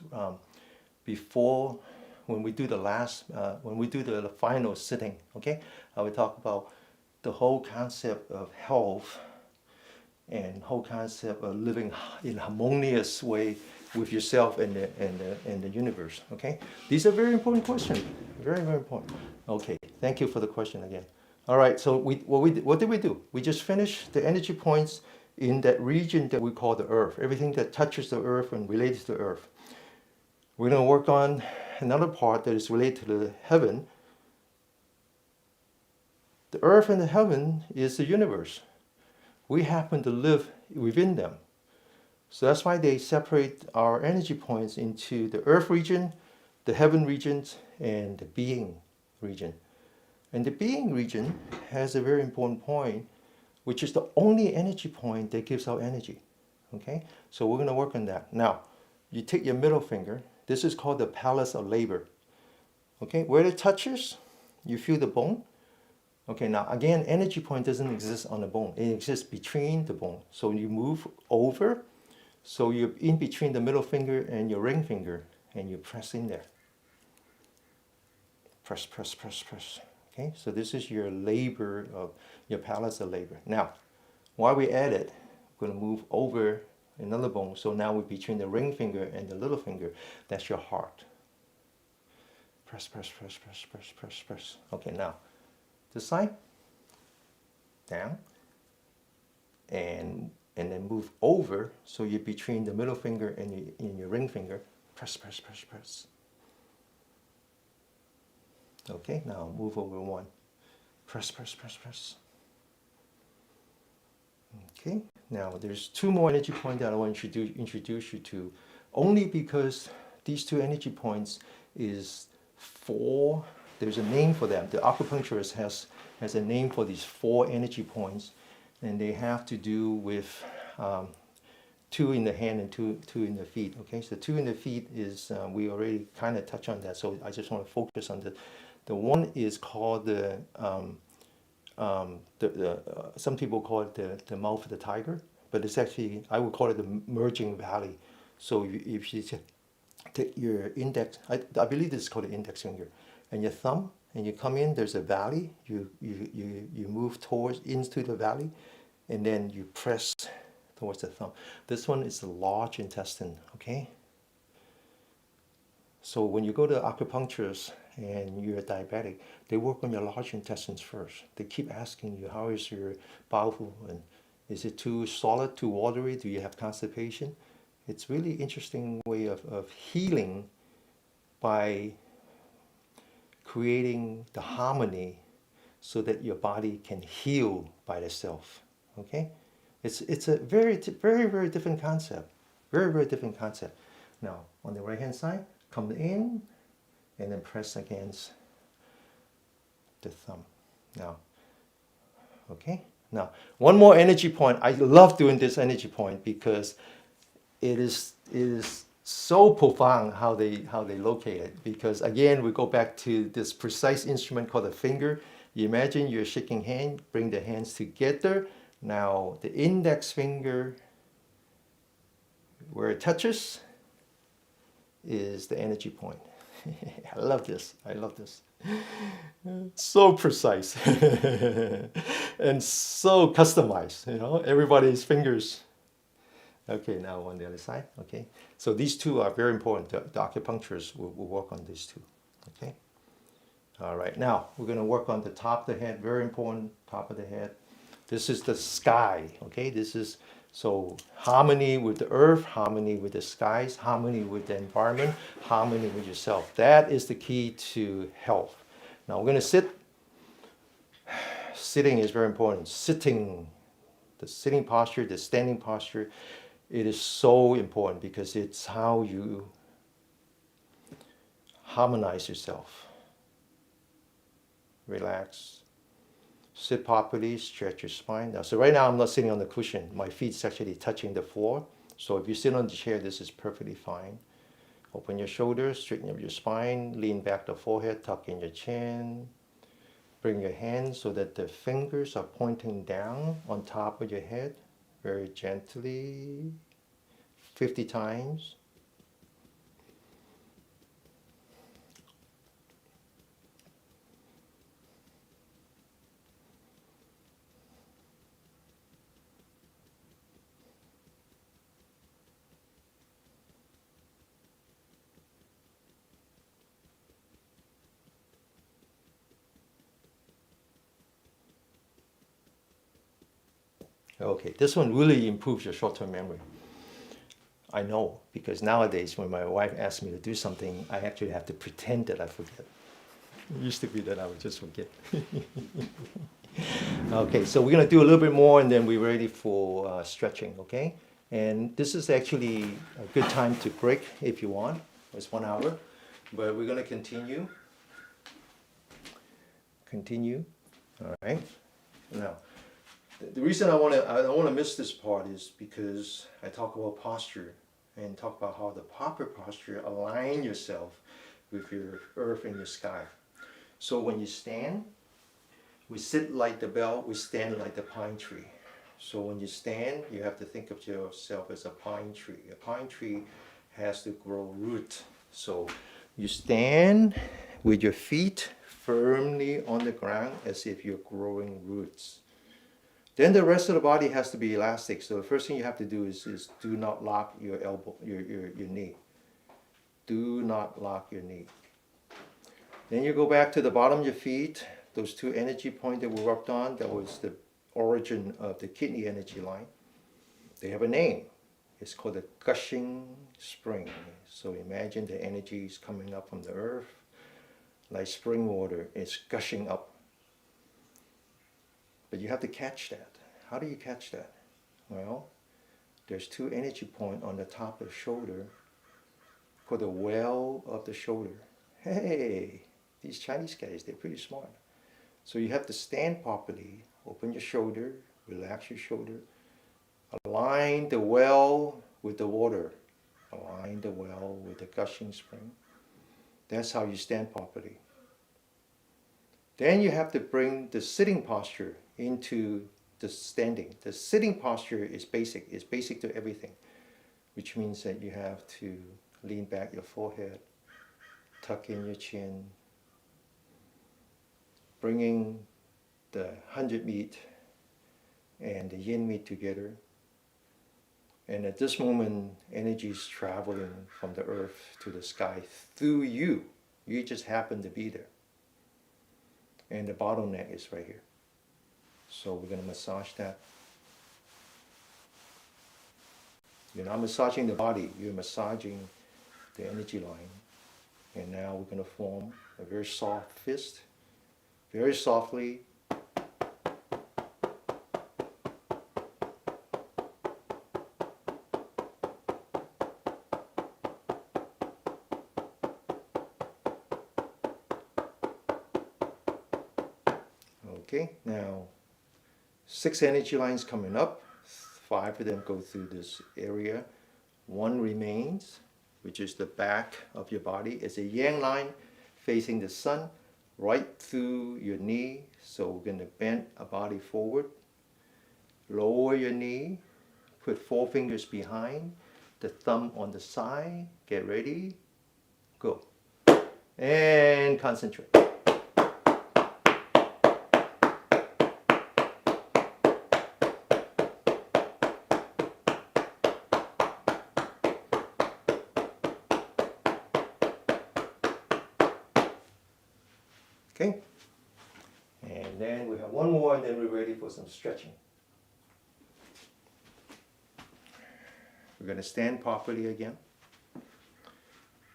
before, when we do the final sitting, okay? I will talk about the whole concept of health and whole concept of living in a harmonious way with yourself and the universe, okay? These are very important questions, very, very important. Okay, thank you for the question again. All right, so what did we do? We just finished the energy points in that region that we call the earth, everything that touches the earth and relates to the earth. We're gonna work on another part that is related to the heaven. The earth and the heaven is the universe. We happen to live within them. So that's why they separate our energy points into the earth region, the heaven regions, and the being region. And the being region has a very important point, which is the only energy point that gives out energy. Okay? So we're going to work on that. Now, you take your middle finger. This is called the palace of labor. Okay? Where it touches, you feel the bone. Okay, now again, energy point doesn't exist on the bone. It exists between the bone. So you move over. So you're in between the middle finger and your ring finger, and you press in there. Press, press, press, press. Okay, so this is your labor of your palace of labor. Now, while we're at it, we're going to move over another bone. So now we're between the ring finger and the little finger. That's your heart. Press, press, press, press, press, press, press. Okay, now this side, down, and then move over, so you're between the middle finger and your ring finger. Press, press, press, press. Okay, now move over 1. Press, press, press, press. Okay, now there's 2 more energy points that I want to introduce you to, only because these 2 energy points is 4, there's a name for them. The acupuncturist has a name for these 4 energy points, and they have to do with 2 in the hand and 2 in the feet. Okay, so 2 in the feet is, we already kind of touched on that, so I just want to focus on the one is called some people call it the mouth of the tiger, but it's actually, I would call it the merging valley. So if you take your index, I believe this is called the index finger, and your thumb, and you come in, there's a valley, you move towards into the valley, and then you press towards the thumb. This one is the large intestine, okay? So when you go to acupuncturist and you're diabetic, they work on your large intestines first. They keep asking you, how is your bowel, and is it too solid, too watery? Do you have constipation? It's really interesting way of healing by creating the harmony so that your body can heal by itself. Okay? It's a very, very, very different concept. Very, very different concept. Now, on the right hand side, come in and then press against the thumb. Now, okay? Now, one more energy point. I love doing this energy point because it is so profound how they locate it, because again we go back to this precise instrument called a finger. You imagine you're shaking hand, bring the hands together. Now the index finger, where it touches, is the energy point. I love this. I love this. So precise and so customized. You know, everybody's fingers. Okay, now on the other side. Okay, so these two are very important. The acupuncturists will work on these two. Okay. All right. Now we're going to work on the top of the head. Very important. Top of the head. This is the sky. Okay. This is so harmony with the earth, harmony with the skies, harmony with the environment, harmony with yourself. That is the key to health. Now we're going to sit. Sitting is very important. Sitting, the sitting posture, the standing posture, it is so important because it's how you harmonize yourself. Relax. Sit properly, stretch your spine. Now, so right now I'm not sitting on the cushion. My feet's actually touching the floor. So if you sit on the chair, this is perfectly fine. Open your shoulders, straighten up your spine, lean back the forehead, tuck in your chin. Bring your hands so that the fingers are pointing down on top of your head, very gently, 50 times. Okay, this one really improves your short-term memory. I know, because nowadays when my wife asks me to do something, I actually have to pretend that I forget. It used to be that I would just forget. Okay, so we're going to do a little bit more and then we're ready for stretching, okay? And this is actually a good time to break if you want. It's 1 hour, but we're going to continue. Continue, all right? Now, the reason I don't want to miss this part is because I talk about posture and talk about how the proper posture align yourself with your earth and your sky. So when you stand, we sit like the bell, we stand like the pine tree. So when you stand, you have to think of yourself as a pine tree. A pine tree has to grow root. So you stand with your feet firmly on the ground as if you're growing roots. Then the rest of the body has to be elastic. So the first thing you have to do is do not lock your elbow, your knee. Do not lock your knee. Then you go back to the bottom of your feet. Those two energy points that we worked on, that was the origin of the kidney energy line. They have a name. It's called the gushing spring. So imagine the energy is coming up from the earth, like spring water. It's gushing up. But you have to catch that. How do you catch that? Well, there's two energy points on the top of the shoulder called the well of the shoulder. Hey, these Chinese guys, they're pretty smart. So you have to stand properly, open your shoulder, relax your shoulder, align the well with the water, align the well with the gushing spring. That's how you stand properly. Then you have to bring the sitting posture into the standing. The sitting posture is basic. It's basic to everything, which means that you have to lean back your forehead, tuck in your chin, bringing the 100 meat and the yin meat together. And at this moment, energy is traveling from the earth to the sky through you. You just happen to be there. And the bottleneck is right here. So we're going to massage that. You're not massaging the body, you're massaging the energy line. And now we're going to form a very soft fist. Very softly. Okay, now 6 energy lines coming up. 5 of them go through this area. 1 remains. which is the back of your body. It's a yang line facing the sun right through your knee. So we're going to bend our body forward. Lower your knee. Put 4 fingers behind. The thumb on the side. Get ready. Go. And concentrate. Okay, and then we have one more, and then we're ready for some stretching. We're going to stand properly again,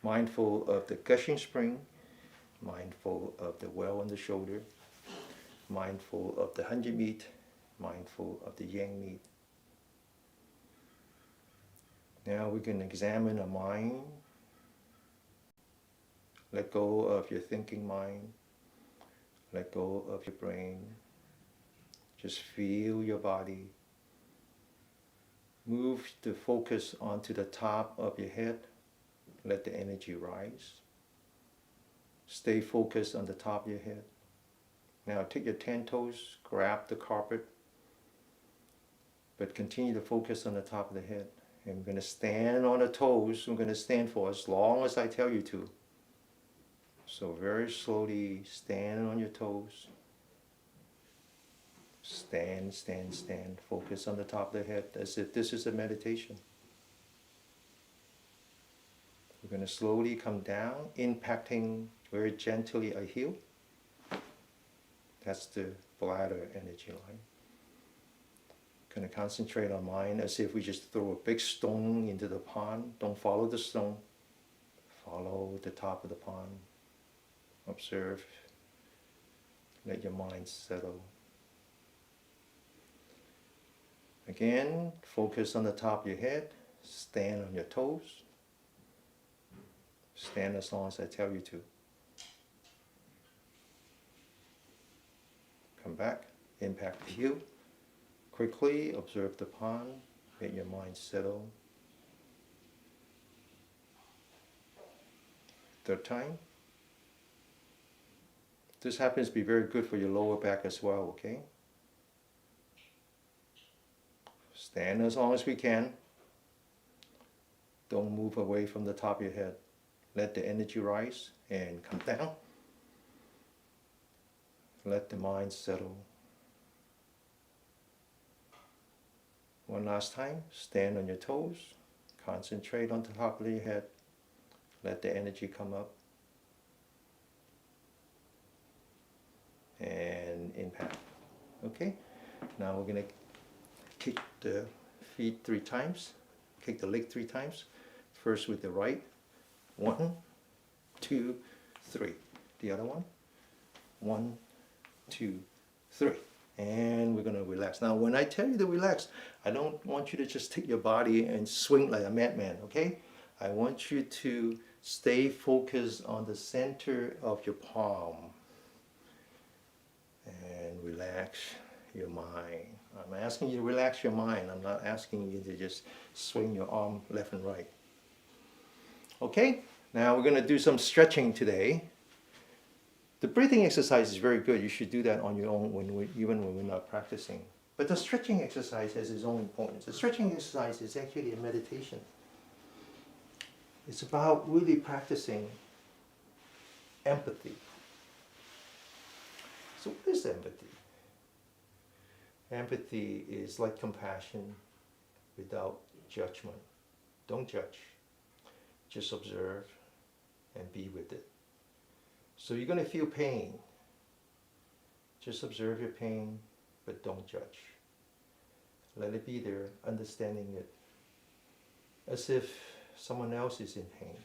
mindful of the gushing spring, mindful of the well on the shoulder, mindful of the 100 meat, mindful of the yang meat. Now we can examine our mind, let go of your thinking mind. Let go of your brain. Just feel your body. Move the focus onto the top of your head. Let the energy rise. Stay focused on the top of your head. Now take your 10 toes, grab the carpet, but continue to focus on the top of the head. And we're going to stand on the toes. We're going to stand for as long as I tell you to. So very slowly stand on your toes. Stand, stand, stand. Focus on the top of the head as if this is a meditation. We're going to slowly come down, impacting very gently a heel. That's the bladder energy line. Going to concentrate on mind as if we just throw a big stone into the pond. Don't follow the stone. Follow the top of the pond. Observe. Let your mind settle. Again, focus on the top of your head. Stand on your toes. Stand as long as I tell you to. Come back. Impact the heel. Quickly observe the pond. Let your mind settle. Third time. This happens to be very good for your lower back as well, okay? Stand as long as we can. Don't move away from the top of your head. Let the energy rise and come down. Let the mind settle. One last time, stand on your toes. Concentrate on the top of your head. Let the energy come up. And impact. Okay? Now we're going to kick the feet 3 times. Kick the leg 3 times. First with the right. 1, 2, 3. The other one. 1, 2, 3. And we're going to relax. Now when I tell you to relax, I don't want you to just take your body and swing like a madman, okay? I want you to stay focused on the center of your palm. And relax your mind. I'm asking you to relax your mind. I'm not asking you to just swing your arm left and right. Okay, now we're going to do some stretching today. The breathing exercise is very good. You should do that on your own even when we're not practicing. But the stretching exercise has its own importance. The stretching exercise is actually a meditation. It's about really practicing empathy. So what is empathy? Empathy is like compassion without judgment. Don't judge. Just observe and be with it. So you're going to feel pain. Just observe your pain, but don't judge. Let it be there, understanding it as if someone else is in pain.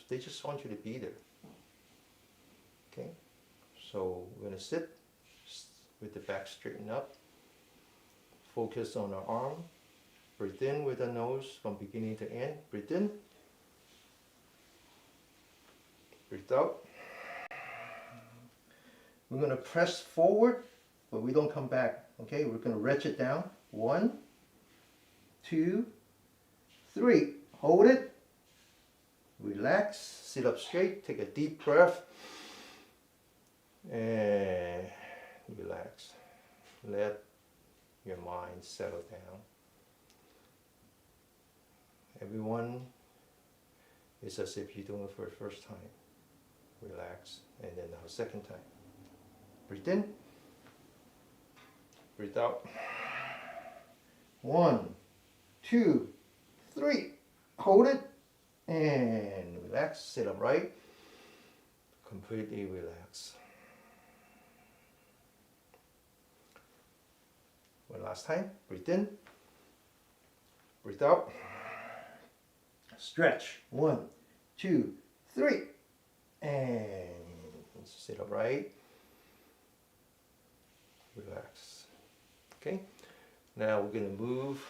They just want you to be there. Okay? So we're going to sit with the back straightened up. Focus on our arm. Breathe in with the nose from beginning to end. Breathe in. Breathe out. We're going to press forward, but we don't come back. Okay, we're going to retch it down. 1, 2, 3. Hold it. relax, sit up straight, take a deep breath, and relax. Let your mind settle down. Everyone is as if you're doing it for the first time. Relax, and then now second time. Breathe in, breathe out. 1, 2, 3. Hold it, and relax, sit upright. Completely relax. One last time, breathe in, breathe out. Stretch, 1, 2, 3, and sit upright. Relax. Okay, now we're going to move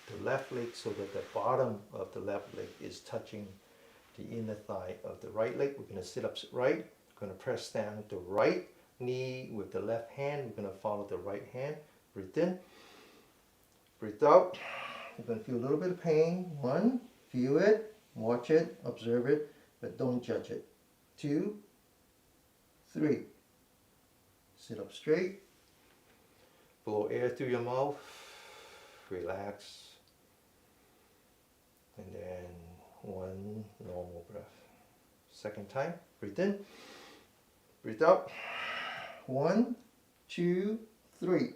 the left leg so that the bottom of the left leg is touching the inner thigh of the right leg. We're going to sit up right. We're going to press down the right knee with the left hand. We're going to follow the right hand. Breathe in, breathe out. You're going to feel a little bit of pain. 1, feel it, watch it, observe it, but don't judge it. 2, 3. Sit up straight. Blow air through your mouth. Relax. And then 1 normal breath. Second time, breathe in, breathe out. 1, 2, 3.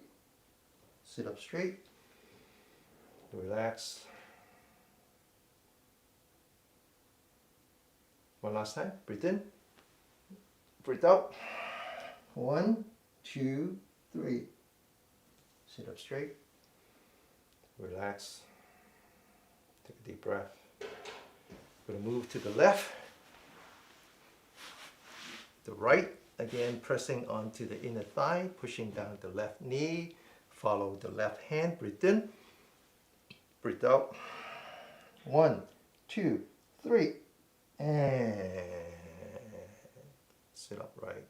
Sit up straight. Relax. One last time, breathe in, breathe out. 1, 2, 3. Sit up straight. Relax. Take a deep breath. We're going to move to the left. The right, again pressing onto the inner thigh, pushing down the left knee. Follow the left hand. Breathe in. Breathe out. 1, 2, 3. And sit upright.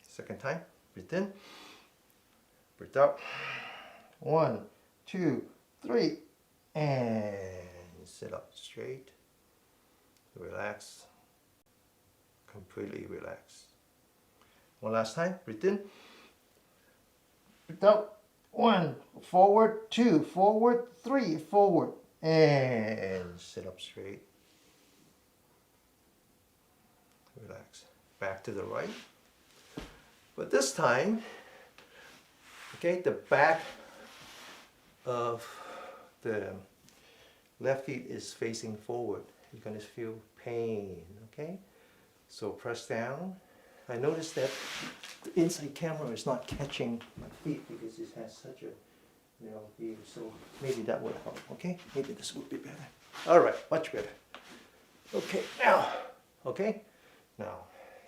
Second time, breathe in, breathe out. 1, 2, 3, and sit up straight. Relax, completely relax. One last time, breathe in, breathe out. 1, forward, 2, forward, 3, forward, and sit up straight. Relax. Back to the right. But this time, okay, the back of the left feet is facing forward. You're going to feel pain, okay? So press down. I noticed that the inside camera is not catching my feet because it has such a view. So maybe that would help, okay? Maybe this would be better. All right, much better. Okay, now,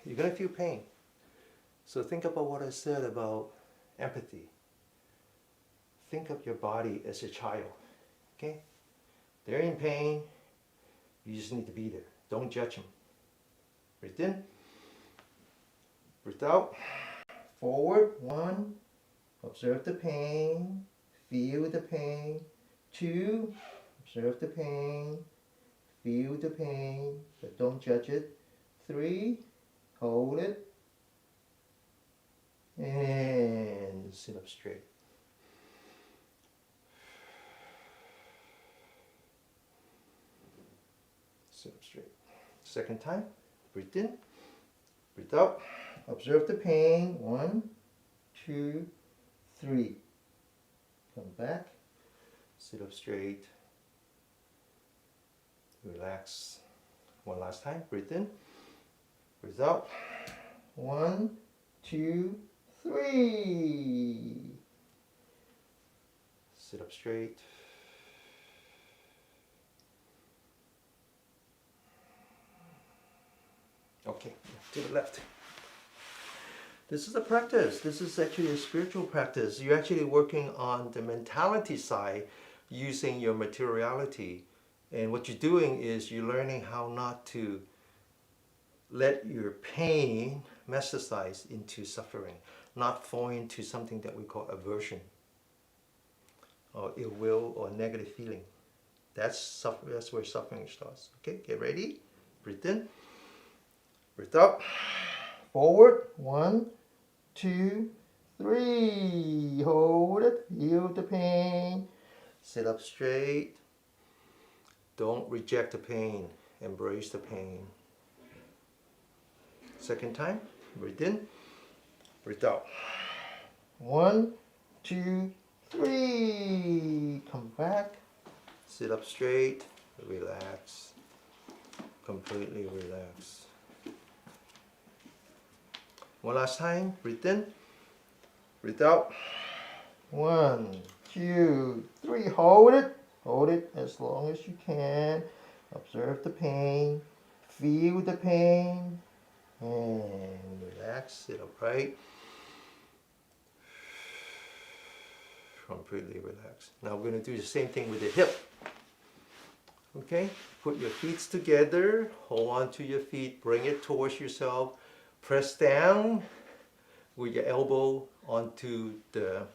you're going to feel pain. So think about what I said about empathy. Think of your body as a child, okay? They're in pain. You just need to be there. Don't judge them. Breathe in. Breathe out. Forward. 1. Observe the pain. Feel the pain. 2. Observe the pain. Feel the pain, but don't judge it. 3. Hold it. And sit up straight. Sit up straight. Second time, breathe in, breathe out. Observe the pain. 1, 2, 3. Come back. Sit up straight. Relax. One last time, breathe in, breathe out. 1, 2, 3. Sit up straight. Okay, to the left. This is a practice. This is actually a spiritual practice. You're actually working on the mentality side using your materiality. And what you're doing is you're learning how not to let your pain metastasize into suffering, not fall into something that we call aversion. or ill will or negative feeling. That's where suffering starts. Okay, get ready. Breathe in. Breathe out. Forward. 1, 2, 3. Hold it. Feel the pain. Sit up straight. Don't reject the pain. Embrace the pain. Second time. Breathe in. Breathe out. 1, 2, 3. Come back. Sit up straight. Relax. Completely relax. One last time. Breathe in. Breathe out. 1, 2, 3. Hold it. Hold it as long as you can. Observe the pain. Feel the pain. And relax. Sit upright. Completely relaxed. Now we're going to do the same thing with the hip. Okay? Put your feet together. Hold on to your feet. Bring it towards yourself. Press down with your elbow onto the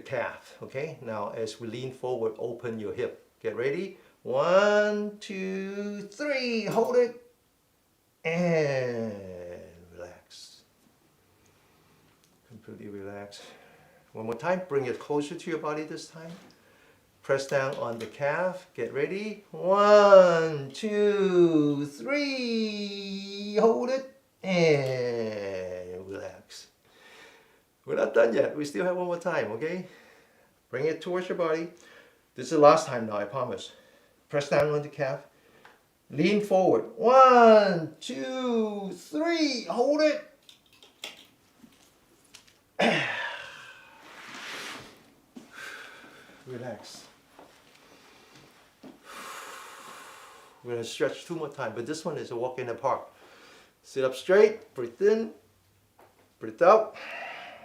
calf. Okay? Now as we lean forward, open your hip. Get ready? 1, 2, 3. Hold it. And relax. Completely relax. One more time. Bring it closer to your body this time. Press down on the calf. Get ready. 1, 2, 3. Hold it. And relax. We're not done yet. We still have one more time, okay? Bring it towards your body. This is the last time now, I promise. Press down on the calf. Lean forward. 1, 2, 3. Hold it. Relax. We're going to stretch 2 more times, but this one is a walk in the park. Sit up straight, breathe in, breathe out,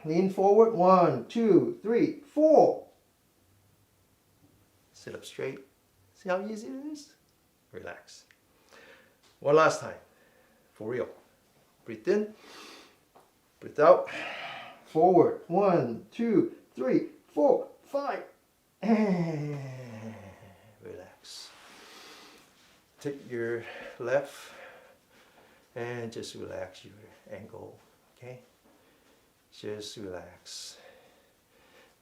lean forward, 1, 2, 3, 4. Sit up straight. See how easy it is? Relax. One last time, for real. Breathe in, breathe out, forward, 1, 2, 3, 4, 5, and relax. Take your left and just relax your ankle, okay? Just relax.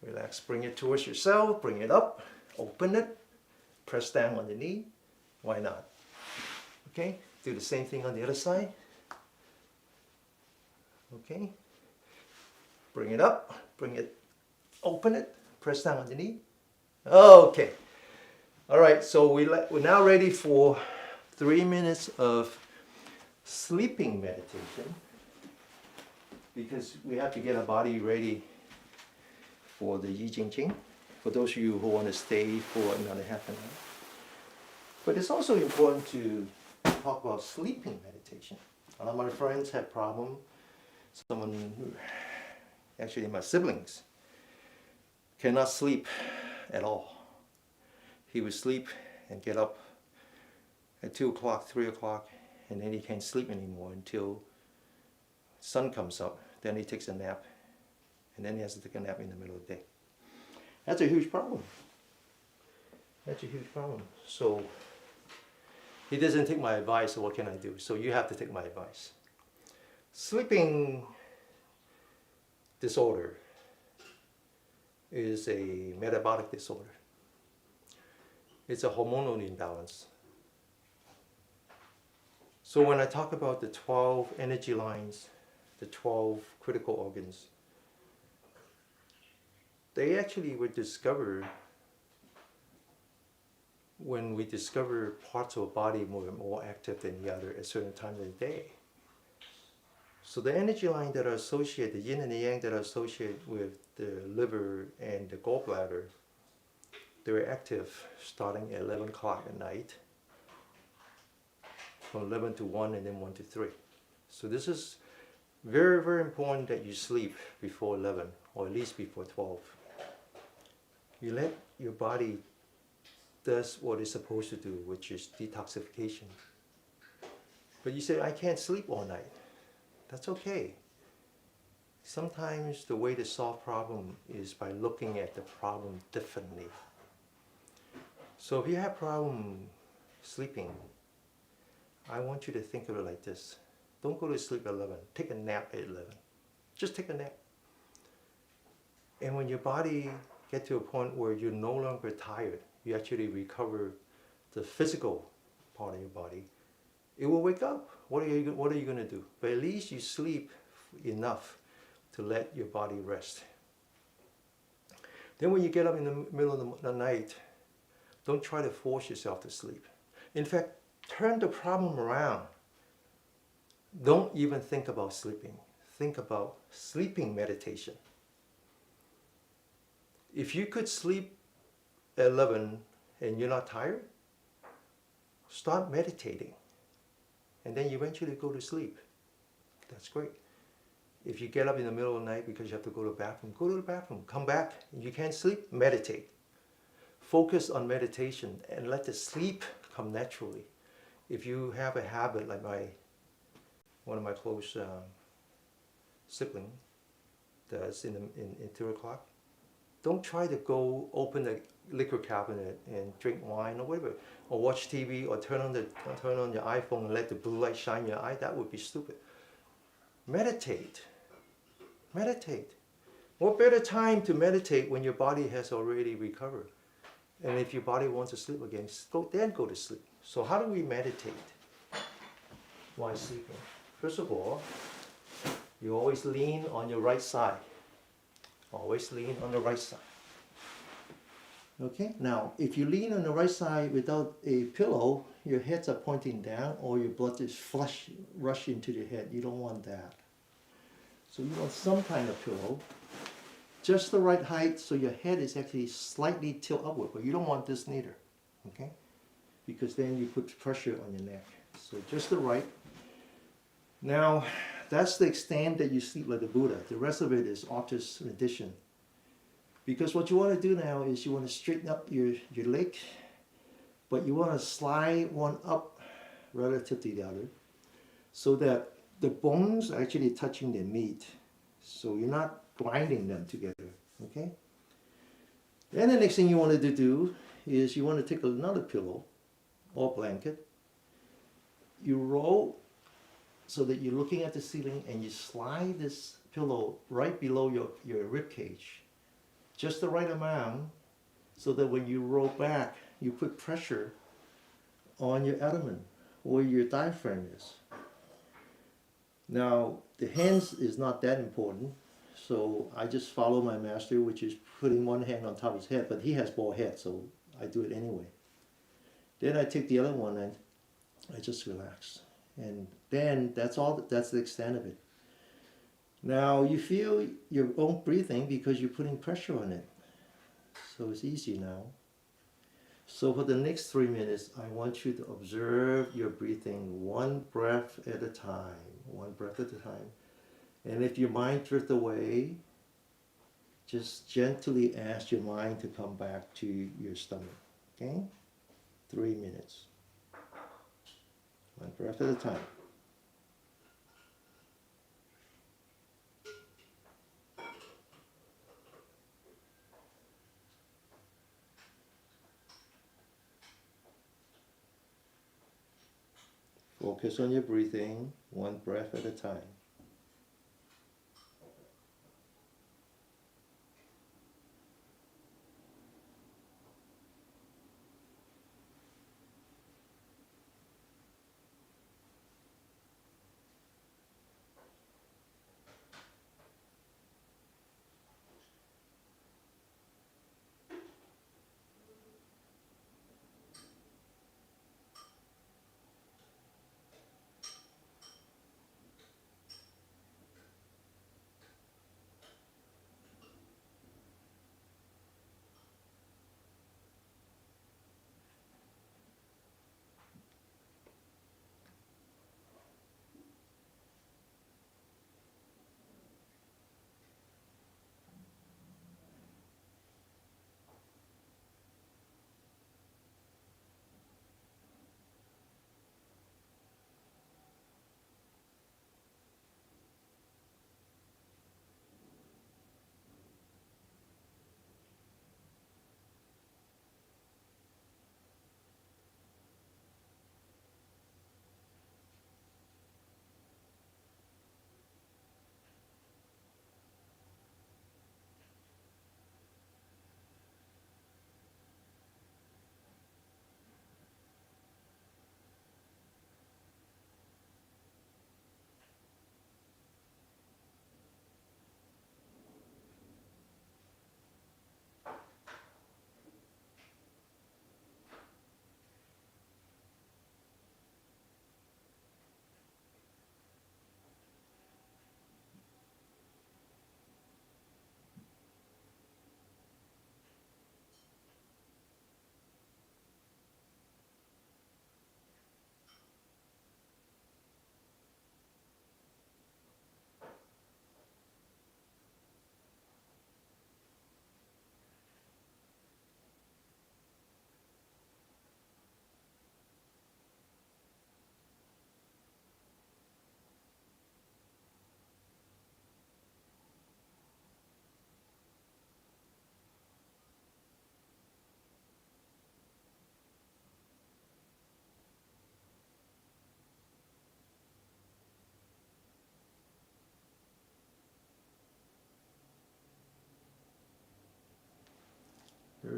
Relax, bring it towards yourself, bring it up, open it, press down on the knee. Why not? Okay, do the same thing on the other side. Okay, bring it up, bring it, open it, press down on the knee. Okay. All right, so we're now ready for 3 minutes of sleeping meditation, because we have to get our body ready for the Jing. For those of you who want to stay for another half an hour. But it's also important to talk about sleeping meditation. A lot of my friends have problems. Actually my siblings, cannot sleep at all. He would sleep and get up at 2 o'clock, 3 o'clock, and then he can't sleep anymore until sun comes up. Then he takes a nap, and then he has to take a nap in the middle of the day. That's a huge problem. That's a huge problem. So he doesn't take my advice, so what can I do? So you have to take my advice. Sleeping disorder is a metabolic disorder. It's a hormonal imbalance. So when I talk about the 12 energy lines, the 12 critical organs, they actually were discovered when we discover parts of our body more active than the other at certain times of the day. So the energy line that are associated, the yin and the yang that are associated with the liver and the gallbladder, they're active starting at 11 o'clock at night, from 11 to 1 and then 1 to 3. So this is very, very important that you sleep before 11 or at least before 12. You let your body does what it's supposed to do, which is detoxification. But you say, I can't sleep all night. That's okay. Sometimes the way to solve problem is by looking at the problem differently. So if you have problem sleeping, I want you to think of it like this. Don't go to sleep at 11. Take a nap at 11. Just take a nap. And when your body gets to a point where you're no longer tired, you actually recover the physical part of your body, it will wake up. What are you going to do? But at least you sleep enough to let your body rest. Then when you get up in the middle of the night, don't try to force yourself to sleep. In fact, turn the problem around. Don't even think about sleeping. Think about sleeping meditation. If you could sleep at 11 and you're not tired, start meditating. And then you eventually go to sleep. That's great. If you get up in the middle of the night because you have to go to the bathroom, go to the bathroom. Come back. You can't sleep, meditate. Focus on meditation and let the sleep come naturally. If you have a habit like one of my close siblings does in 2 o'clock, don't try to go open the liquor cabinet and drink wine or whatever, or watch TV or turn on your iPhone and let the blue light shine in your eye. That would be stupid. Meditate. Meditate. What better time to meditate when your body has already recovered? And if your body wants to sleep again, go to sleep. So how do we meditate while sleeping? First of all, you always lean on your right side. Always lean on the right side. Okay, now if you lean on the right side without a pillow, your heads are pointing down or your blood is rush into the head. You don't want that. So you want some kind of pillow, just the right height so your head is actually slightly tilted upward, but you don't want this neither, okay? Because then you put pressure on your neck. So just the right. Now, that's the extent that you sleep like the Buddha. The rest of it is artist's rendition. Because what you want to do now is you want to straighten up your leg, but you want to slide one up relative to the other so that the bones are actually touching the meat. So you're not grinding them together, okay? Then the next thing you want to do is you want to take another pillow or blanket. You roll so that you're looking at the ceiling and you slide this pillow right below your rib cage. Just the right amount so that when you roll back, you put pressure on your abdomen where your diaphragm is. Now, the hands is not that important, so I just follow my master, which is putting one hand on top of his head, but he has bald head, so I do it anyway. Then I take the other one and I just relax. And then that's the extent of it. Now you feel your own breathing because you're putting pressure on it. So it's easy now. So for the next 3 minutes, I want you to observe your breathing one breath at a time. One breath at a time. And if your mind drifts away, just gently ask your mind to come back to your stomach. Okay? 3 minutes. One breath at a time. Focus on your breathing, one breath at a time.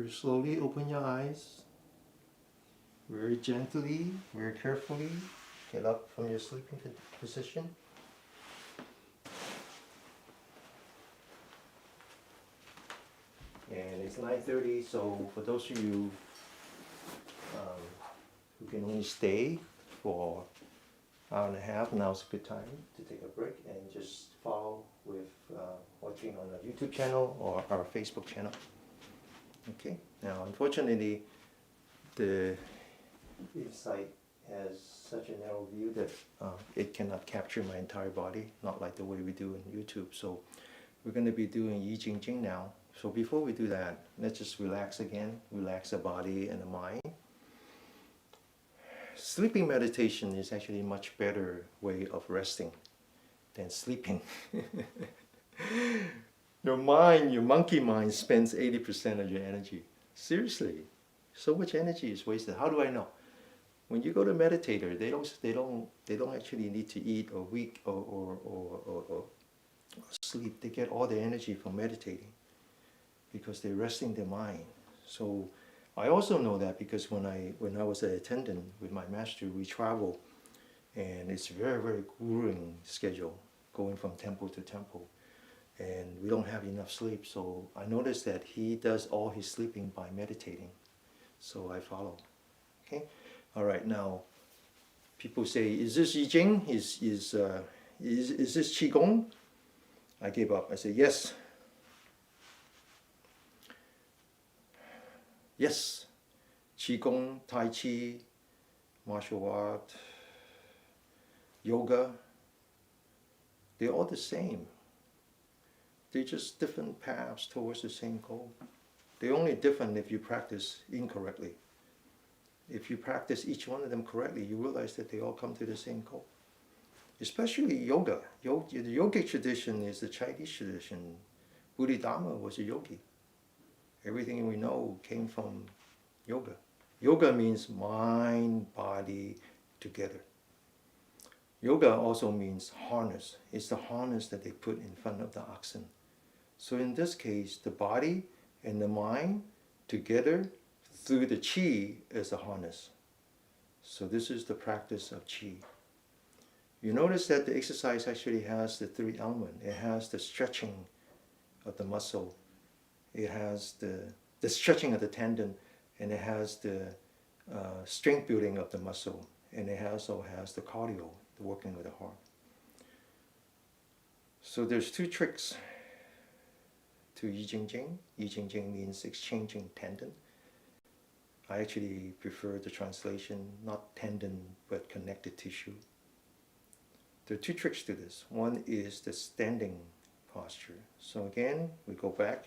Very slowly open your eyes. Very gently, very carefully. Get up from your sleeping position. And it's 9:30, so for those of you who can only stay for an hour and a half, now's a good time to take a break and just follow with watching on our YouTube channel or our Facebook channel. Okay, now unfortunately the site has such a narrow view that it cannot capture my entire body, not like the way we do in YouTube. So we're going to be doing Jing now. So before we do that, let's just relax again, relax the body and the mind. Sleeping meditation is actually a much better way of resting than sleeping. Your mind, your monkey mind spends 80% of your energy. Seriously, so much energy is wasted. How do I know? When you go to a meditator, they don't actually need to eat or weak or sleep. They get all their energy from meditating because they're resting their mind. So I also know that because when I was an attendant with my master, we travel, and it's very, very grueling schedule going from temple to temple, and we don't have enough sleep. So I noticed that he does all his sleeping by meditating. So I follow. Okay. All right, now people say, is this Jing? Is this Qigong? I gave up. I said, yes. Yes. Qigong, Tai Chi, martial art, yoga, they're all the same. They're just different paths towards the same goal. They're only different if you practice incorrectly. If you practice each one of them correctly, you realize that they all come to the same goal. Especially yoga. The yogic tradition is the Chinese tradition. Bodhidharma was a yogi. Everything we know came from yoga. Yoga means mind, body together. Yoga also means harness. It's the harness that they put in front of the oxen. So in this case, the body and the mind together through the qi is a harness. So this is the practice of qi. You notice that the exercise actually has the three elements. It has the stretching of the muscle. It has the stretching of the tendon, and it has the strength building of the muscle, and it also has the cardio, the working with the heart. So there's two tricks to Yi Jing Jing. Yi Jing Jing means exchanging tendon. I actually prefer the translation, not tendon, but connected tissue. There are two tricks to this. One is the standing posture. So again, we go back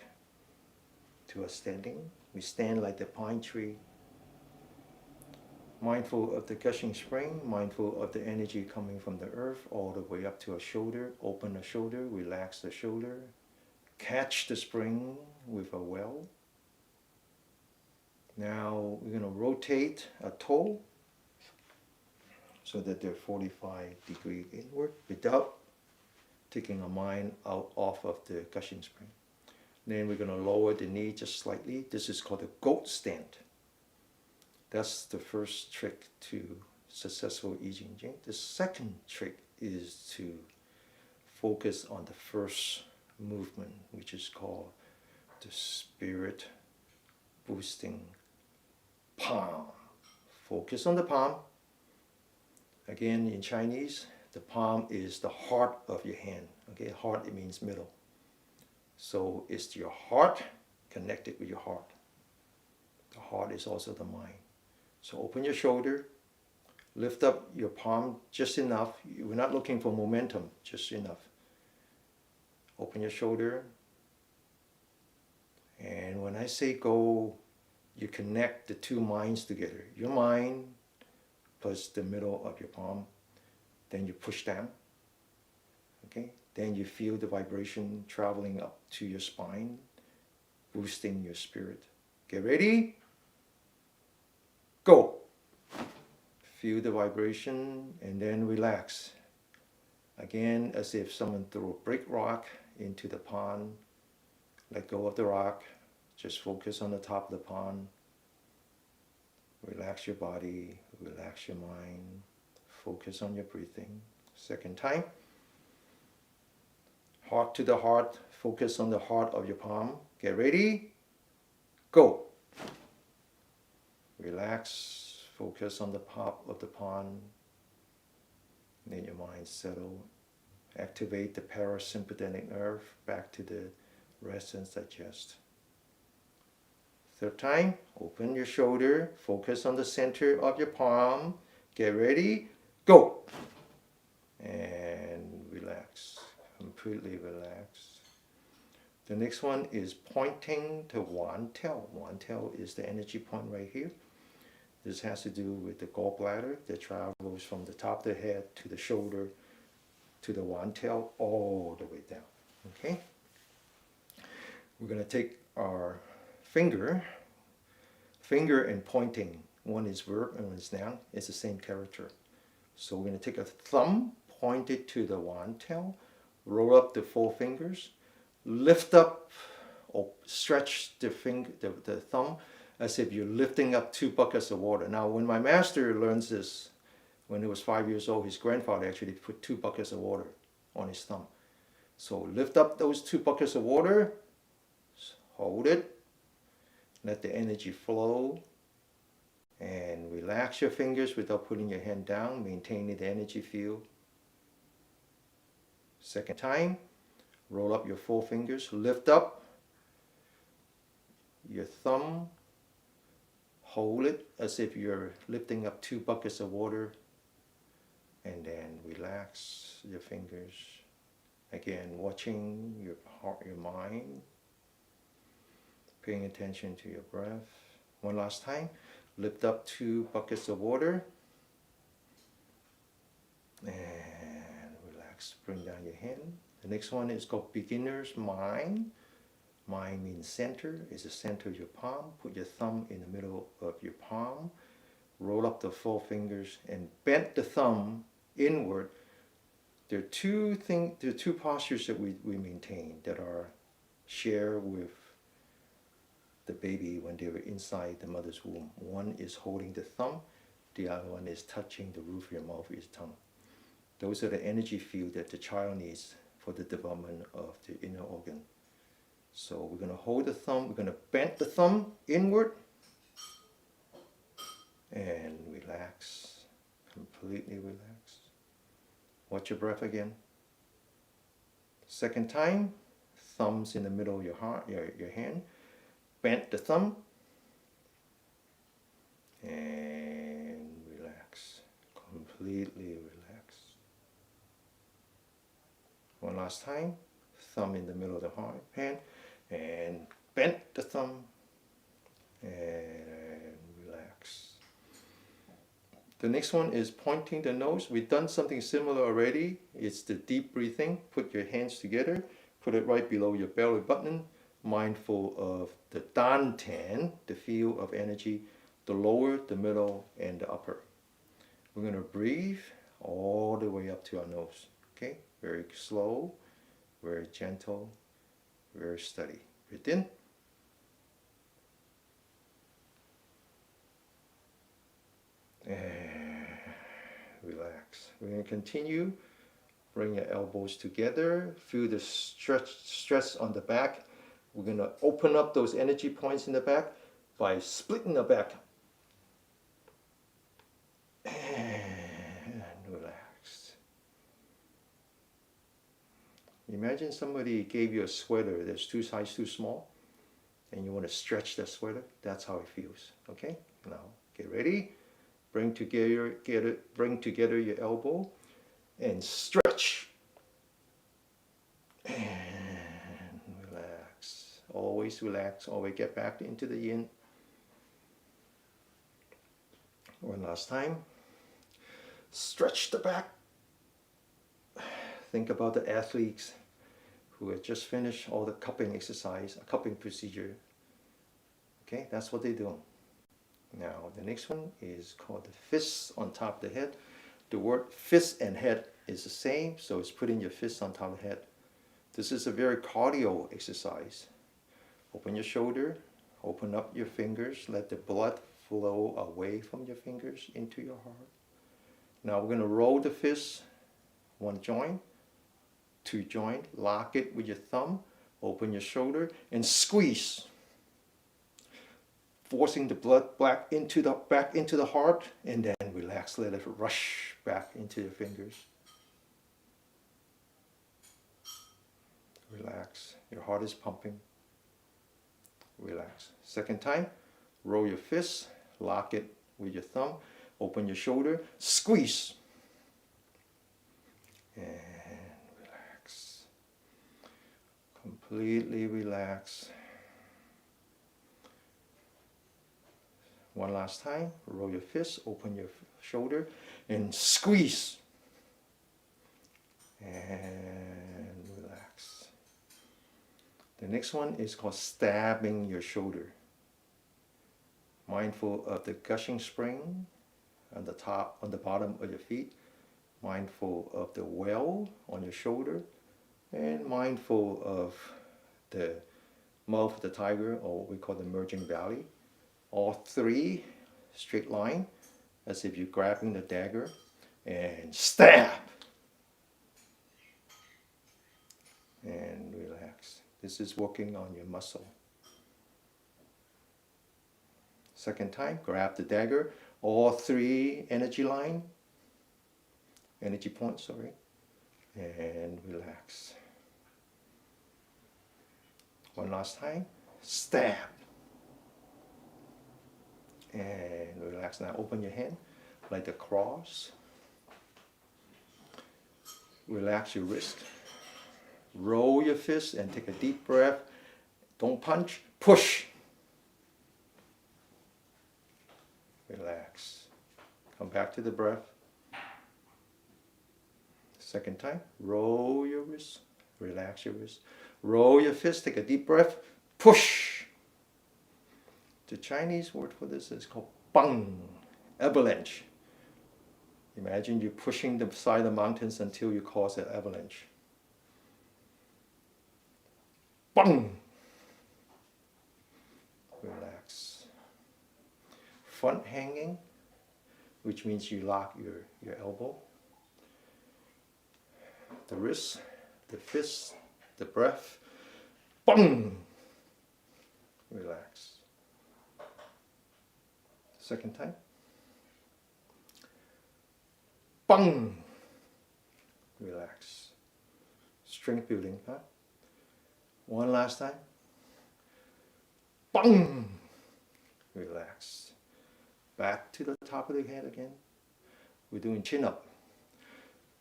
to a standing. We stand like the pine tree, mindful of the gushing spring, mindful of the energy coming from the earth all the way up to our shoulder. Open the shoulder, relax the shoulder, catch the spring with a well. Now we're going to rotate a toe so that they're 45 degrees inward without taking our mind out off of the gushing spring. Then we're going to lower the knee just slightly. This is called a goat stand. That's the first trick to successful Yi Jing Jing. The second trick is to focus on the first movement, which is called the spirit boosting palm. Focus on the palm. Again, in Chinese, the palm is the heart of your hand. Okay, heart, it means middle. So it's your heart connected with your heart. The heart is also the mind. So open your shoulder, lift up your palm just enough. We're not looking for momentum, just enough. Open your shoulder. And when I say go, you connect the two minds together. Your mind plus the middle of your palm. Then you push down. Okay? Then you feel the vibration traveling up to your spine, boosting your spirit. Get ready? Go! Feel the vibration and then relax. Again, as if someone threw a big rock into the pond. Let go of the rock. Just focus on the top of the palm. Relax your body, relax your mind. Focus on your breathing. Second time. Heart to the heart. Focus on the heart of your palm. Get ready. Go. Relax. Focus on the top of the palm. Let your mind settle. Activate the parasympathetic nerve back to the rest and digest. Third time, open your shoulder, focus on the center of your palm. Get ready, go. And relax, completely relax. The next one is pointing to one tail. One tail is the energy point right here. This has to do with the gallbladder that travels from the top of the head to the shoulder to the one tail all the way down. Okay? We're going to take our finger and pointing. One is verb and one is noun. It's the same character. So we're going to take a thumb, point it to the one tail, roll up the four fingers, lift up or stretch the thumb as if you're lifting up 2 buckets of water. Now, when my master learns this, when he was 5 years old, his grandfather actually put 2 buckets of water on his thumb. So lift up those 2 buckets of water, hold it, let the energy flow, and relax your fingers without putting your hand down, maintaining the energy field. Second time, roll up your 4 fingers, lift up your thumb, hold it as if you're lifting up 2 buckets of water, and then relax your fingers. Again, watching your heart, your mind, paying attention to your breath. One last time, lift up 2 buckets of water, and relax, bring down your hand. The next one is called beginner's mind. Mind means center, is the center of your palm. Put your thumb in the middle of your palm, roll up the 4 fingers, and bend the thumb inward. There are two postures that we maintain that are shared with the baby when they were inside the mother's womb. One is holding the thumb, the other one is touching the roof of your mouth with your tongue. Those are the energy field that the child needs for the development of the inner organ. So we're going to hold the thumb, we're going to bend the thumb inward and relax, completely relax. Watch your breath again. Second time, thumbs in the middle of your hand. Bend the thumb and relax, completely relax. One last time, thumb in the middle of the hand and bend the thumb and relax. The next one is pointing the nose. We've done something similar already. It's the deep breathing. Put your hands together, put it right below your belly button, mindful of the dantian, the field of energy, the lower, the middle, and the upper. We're going to breathe all the way up to our nose. Okay? Very slow, very gentle, very steady. Breathe in. And relax. We're going to continue. Bring your elbows together. Feel the stress on the back. We're going to open up those energy points in the back by splitting the back. And relax. Imagine somebody gave you a sweater that's 2 sizes too small and you want to stretch that sweater. That's how it feels. Okay? Now, get ready. Bring together your elbow and stretch. And relax. Always relax. Always get back into the yin. One last time. Stretch the back. Think about the athletes who had just finished all the cupping exercise, a cupping procedure. Okay, that's what they do. Now, the next one is called the fists on top of the head. The word fist and head is the same, so it's putting your fists on top of the head. This is a very cardio exercise. Open your shoulder, Open up your fingers. Let the blood flow away from your fingers into your heart. Now we're going to roll the fist, one joint, two joint, lock it with your thumb, open your shoulder, and squeeze, forcing the blood back into the heart, and then relax. Let it rush back into your fingers. Relax. Your heart is pumping. Relax. Second time, roll your fist, lock it with your thumb, open your shoulder, squeeze, and relax. Completely relax. One last time, roll your fist, open your shoulder, and squeeze, and relax. The next one is called stabbing your shoulder. Mindful of the gushing spring on the top, on the bottom of your feet. Mindful of the well on your shoulder. And mindful of the mouth of the tiger, or what we call the merging valley. All three, straight line, as if you're grabbing the dagger. And stab! And relax. This is working on your muscle. Second time, grab the dagger, all three energy points, and relax. One last time, stab. And relax. Now open your hand like the cross. Relax your wrist. Roll your fist and take a deep breath. Don't punch, push. Relax. Come back to the breath. Second time, roll your wrist. Relax your wrist. Roll your fist, take a deep breath, push. The Chinese word for this is called bang, avalanche. Imagine you're pushing the side of the mountains until you cause an avalanche. Bang! Relax. Front hanging, which means you lock your elbow. The wrist, the fist, the breath. Bang! Relax. Second time. Bang! Relax. Strength building, huh? One last time. Bang! Relax. Back to the top of the head again. We're doing chin up.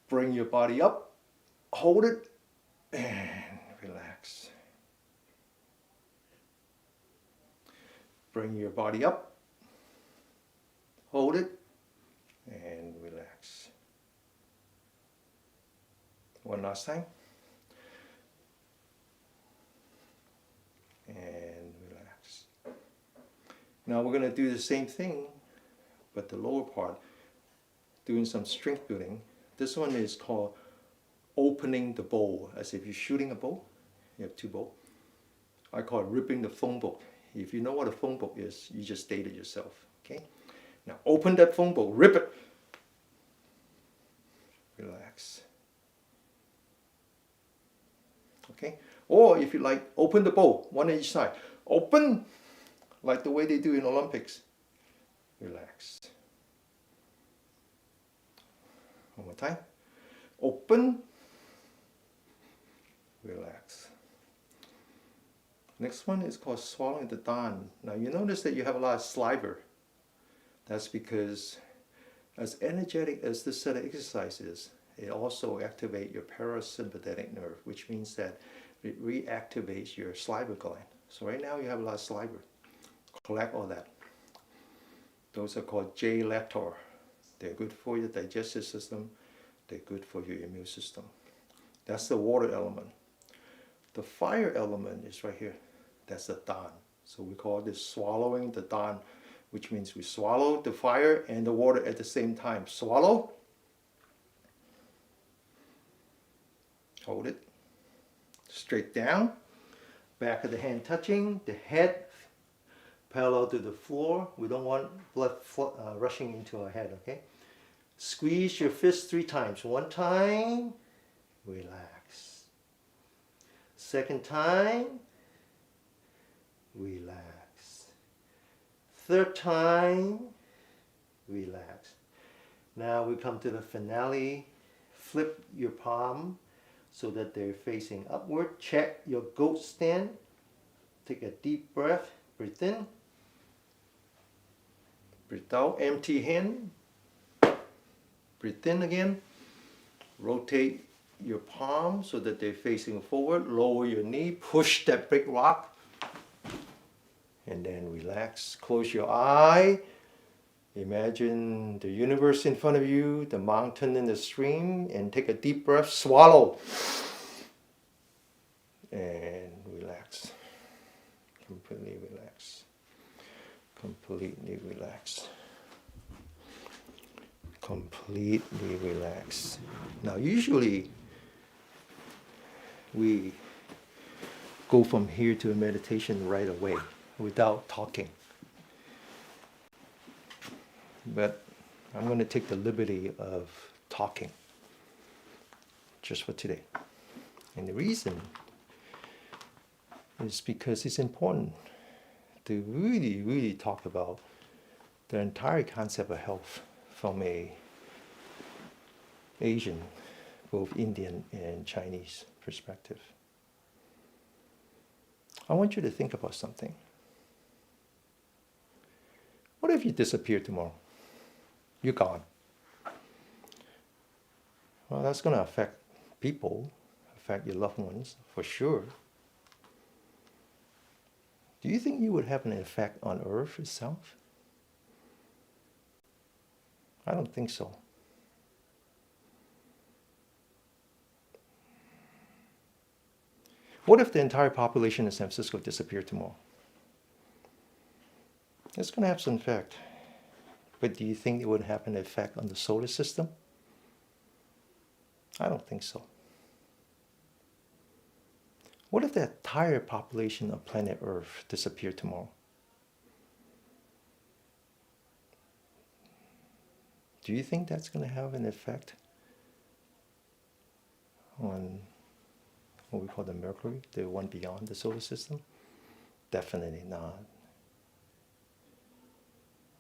Bring your body up. Hold it. And relax. Bring your body up. Hold it. And relax. One last time. And relax. Now we're going to do the same thing, but the lower part, doing some strength building. This one is called opening the bowl, as if you're shooting a bow. You have two bows. I call it ripping the phone book. If you know what a phone book is, you just stated yourself. Okay? Now open that phone book, rip it. Relax. Okay? Or if you like, open the bowl, one on each side. Open, like the way they do in Olympics. Relax. One more time. Open. Relax. Next one is called swallowing the dawn. Now you notice that you have a lot of saliva. That's because as energetic as this set of exercises, it also activates your parasympathetic nerve, which means that it reactivates your saliva gland. So right now you have a lot of saliva. Collect all that. Those are called J-Lactor. They're good for your digestive system. They're good for your immune system. That's the water element. The fire element is right here. That's the dawn. So we call this swallowing the dawn, which means we swallow the fire and the water at the same time. Swallow. Hold it. Straight down. Back of the hand touching. The head parallel to the floor. We don't want blood rushing into our head, okay? Squeeze your fist 3 times. 1 time, relax. 2nd time, relax. 3rd time, relax. Now we come to the finale. Flip your palm so that they're facing upward. Check your goat stand. Take a deep breath. Breathe in. Breathe out. Empty hand. Breathe in again. Rotate your palm so that they're facing forward. Lower your knee. Push that big rock. And then relax. Close your eye. Imagine the universe in front of you, the mountain and the stream, and take a deep breath. Swallow. And relax. Completely relax. Completely relax. Completely relax. Now, usually we go from here to a meditation right away without talking. But I'm going to take the liberty of talking just for today. And the reason is because it's important to really, really talk about the entire concept of health from a Asian, both Indian and Chinese perspective. I want you to think about something. What if you disappear tomorrow? You're gone. Well, that's going to affect people, affect your loved ones, for sure. Do you think you would have an effect on Earth itself? I don't think so. What if the entire population in San Francisco disappeared tomorrow? It's going to have some effect. But do you think it would have an effect on the solar system? I don't think so. What if the entire population of planet Earth disappeared tomorrow? Do you think that's going to have an effect on what we call the Mercury, the one beyond the solar system? Definitely not.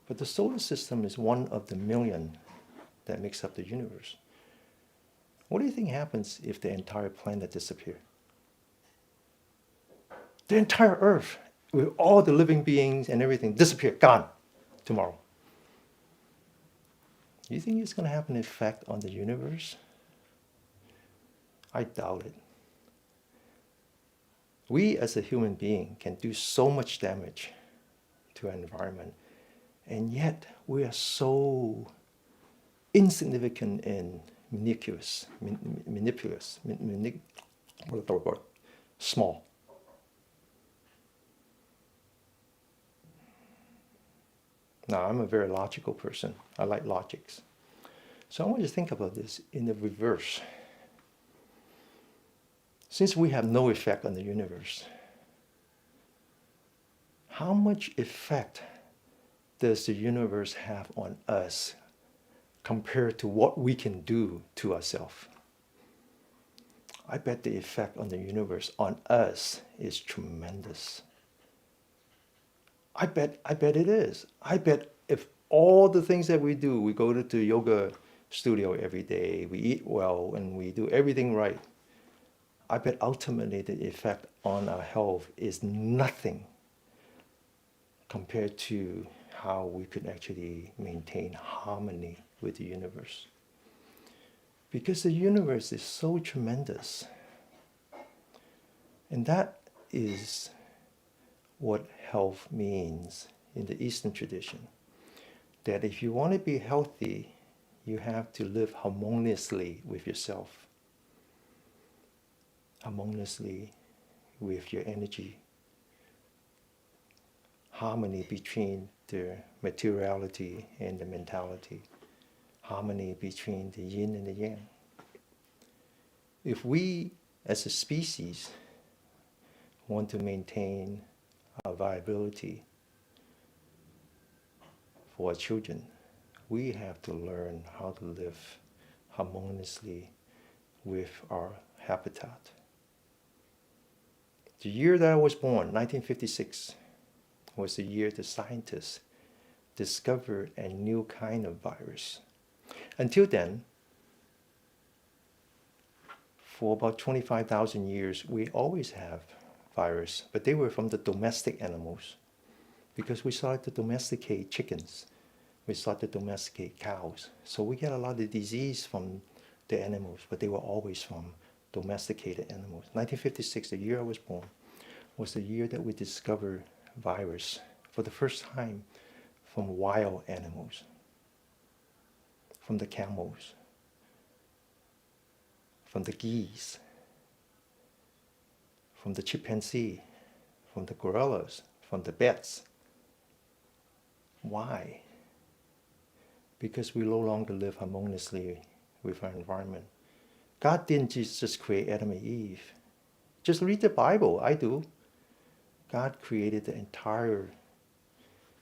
But the solar system is one of the million that makes up the universe. What do you think happens if the entire planet disappeared? The entire Earth, with all the living beings and everything, disappear, gone tomorrow. Do you think it's going to have an effect on the universe? I doubt it. We as a human being can do so much damage to our environment, and yet we are so insignificant and small. Now, I'm a very logical person. I like logics. So I want you to think about this in the reverse. Since we have no effect on the universe, how much effect does the universe have on us compared to what we can do to ourselves? I bet the effect on the universe on us is tremendous. I bet it is. I bet if all the things that we do, we go to the yoga studio every day, we eat well, and we do everything right, I bet ultimately the effect on our health is nothing compared to how we could actually maintain harmony with the universe. Because the universe is so tremendous. And that is what health means in the Eastern tradition. That if you want to be healthy, you have to live harmoniously with yourself, harmoniously with your energy, harmony between the materiality and the mentality, harmony between the yin and the yang. If we as a species want to maintain our viability, for our children. We have to learn how to live harmoniously with our habitat. The year that I was born, 1956, was the year the scientists discovered a new kind of virus. Until then, for about 25,000 years, we always have virus, but they were from the domestic animals because we started to domesticate chickens. We started to domesticate cows. So we get a lot of disease from the animals, but they were always from domesticated animals. 1956, the year I was born, was the year that we discovered virus for the first time from wild animals, from the camels, from the geese, from the chimpanzee, from the gorillas, from the bats. Why? Because we no longer live harmoniously with our environment. God didn't just create Adam and Eve. Just read the Bible, I do. God created the entire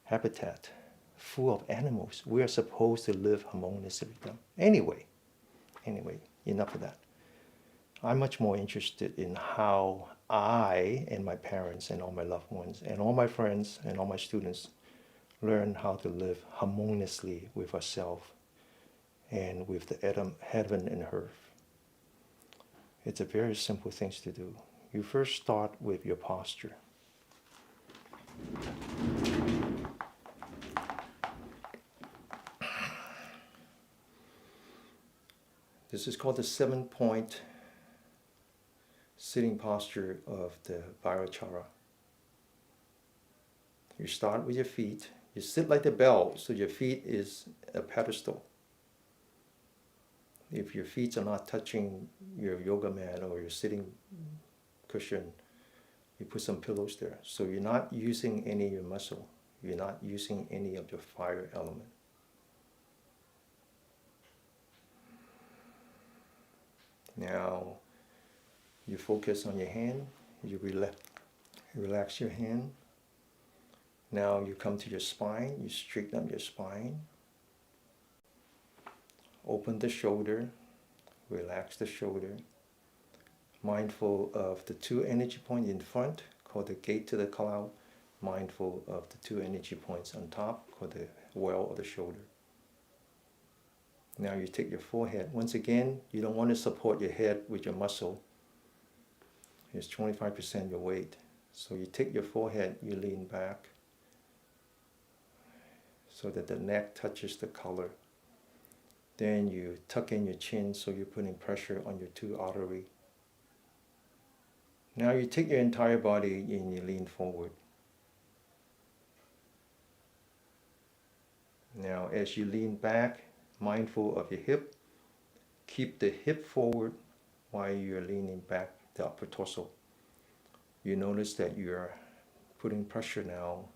habitat full of animals. We are supposed to live harmoniously with them. Anyway, enough of that. I'm much more interested in how I and my parents and all my loved ones and all my friends and all my students learn how to live harmoniously with ourselves and with the heaven and earth. It's a very simple thing to do. You first start with your posture. This is called the 7-point sitting posture of the Virachara. You start with your feet. You sit like the bell, so your feet is a pedestal. If your feet are not touching your yoga mat or your sitting cushion, you put some pillows there. So you're not using any of your muscle. You're not using any of your fire element. Now, you focus on your hand. You relax your hand. Now you come to your spine. You straighten up your spine. Open the shoulder. Relax the shoulder. Mindful of the 2 energy points in front, called the gate to the cloud. Mindful of the 2 energy points on top, called the well of the shoulder. Now you take your forehead. Once again, you don't want to support your head with your muscle. It's 25% your weight. So you take your forehead, you lean back so that the neck touches the collar. Then you tuck in your chin so you're putting pressure on your 2 arteries. Now you take your entire body and you lean forward. Now as you lean back, mindful of your hip, keep the hip forward while you're leaning back the upper torso. You notice that you're putting pressure now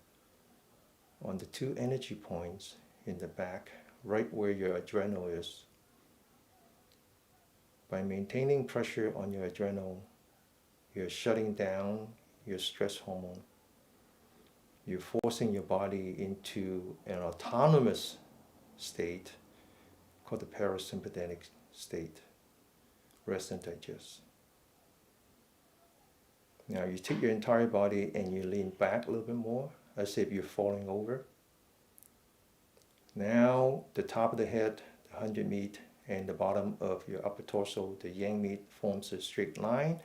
on the 2 energy points in the back, right where your adrenal is. By maintaining pressure on your adrenal, you're shutting down your stress hormone. You're forcing your body into an autonomous state called the parasympathetic state. Rest and digest. Now you take your entire body and you lean back a little bit more, as if you're falling over. Now the top of the head, the 100 meat, and the bottom of your upper torso, the yang meat, forms a straight line.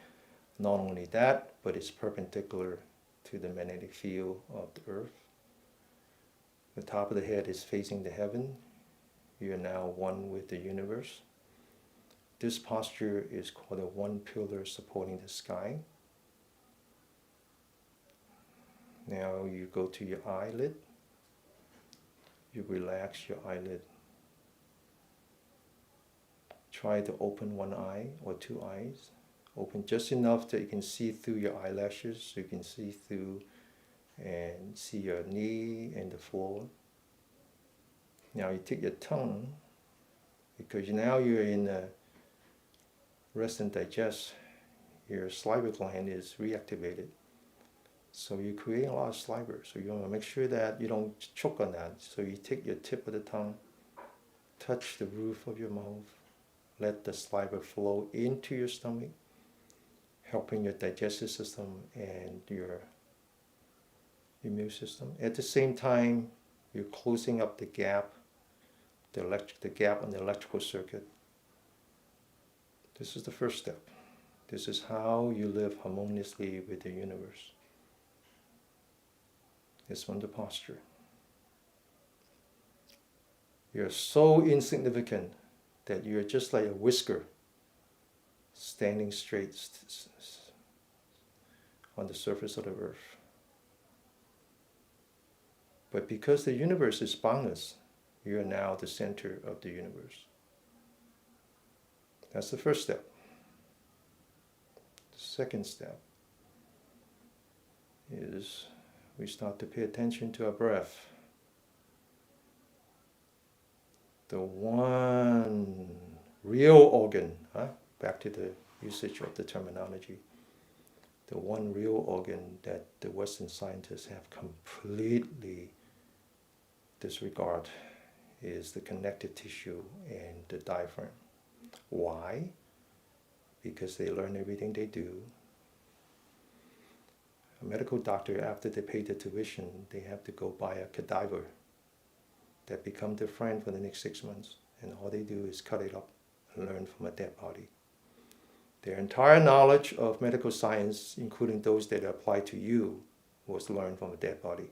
Not only that, but it's perpendicular to the magnetic field of the earth. The top of the head is facing the heaven. You are now one with the universe. This posture is called a 1 pillar supporting the sky. Now you go to your eyelid. You relax your eyelid. Try to open 1 eye or 2 eyes. Open just enough that you can see through your eyelashes, so you can see through and see your knee and the floor. Now you take your tongue, because now you're in a rest and digest. Your saliva gland is reactivated. So you create a lot of saliva. So you want to make sure that you don't choke on that. So you take your tip of the tongue, touch the roof of your mouth, let the saliva flow into your stomach, helping your digestive system and your immune system. At the same time, you're closing up the gap, the gap on the electrical circuit. This is the first step. This is how you live harmoniously with the universe. It's on the posture. You're so insignificant that you're just like a whisker standing straight on the surface of the earth. But because the universe is boundless, you are now the center of the universe. That's the first step. The second step is we start to pay attention to our breath. The one real organ, back to the usage of the terminology, the one real organ that the Western scientists have completely disregarded is the connective tissue and the diaphragm. Why? Because they learn everything they do. A medical doctor, after they pay the tuition, they have to go buy a cadaver that become their friend for the next 6 months. And all they do is cut it up and learn from a dead body. Their entire knowledge of medical science, including those that apply to you, was learned from a dead body.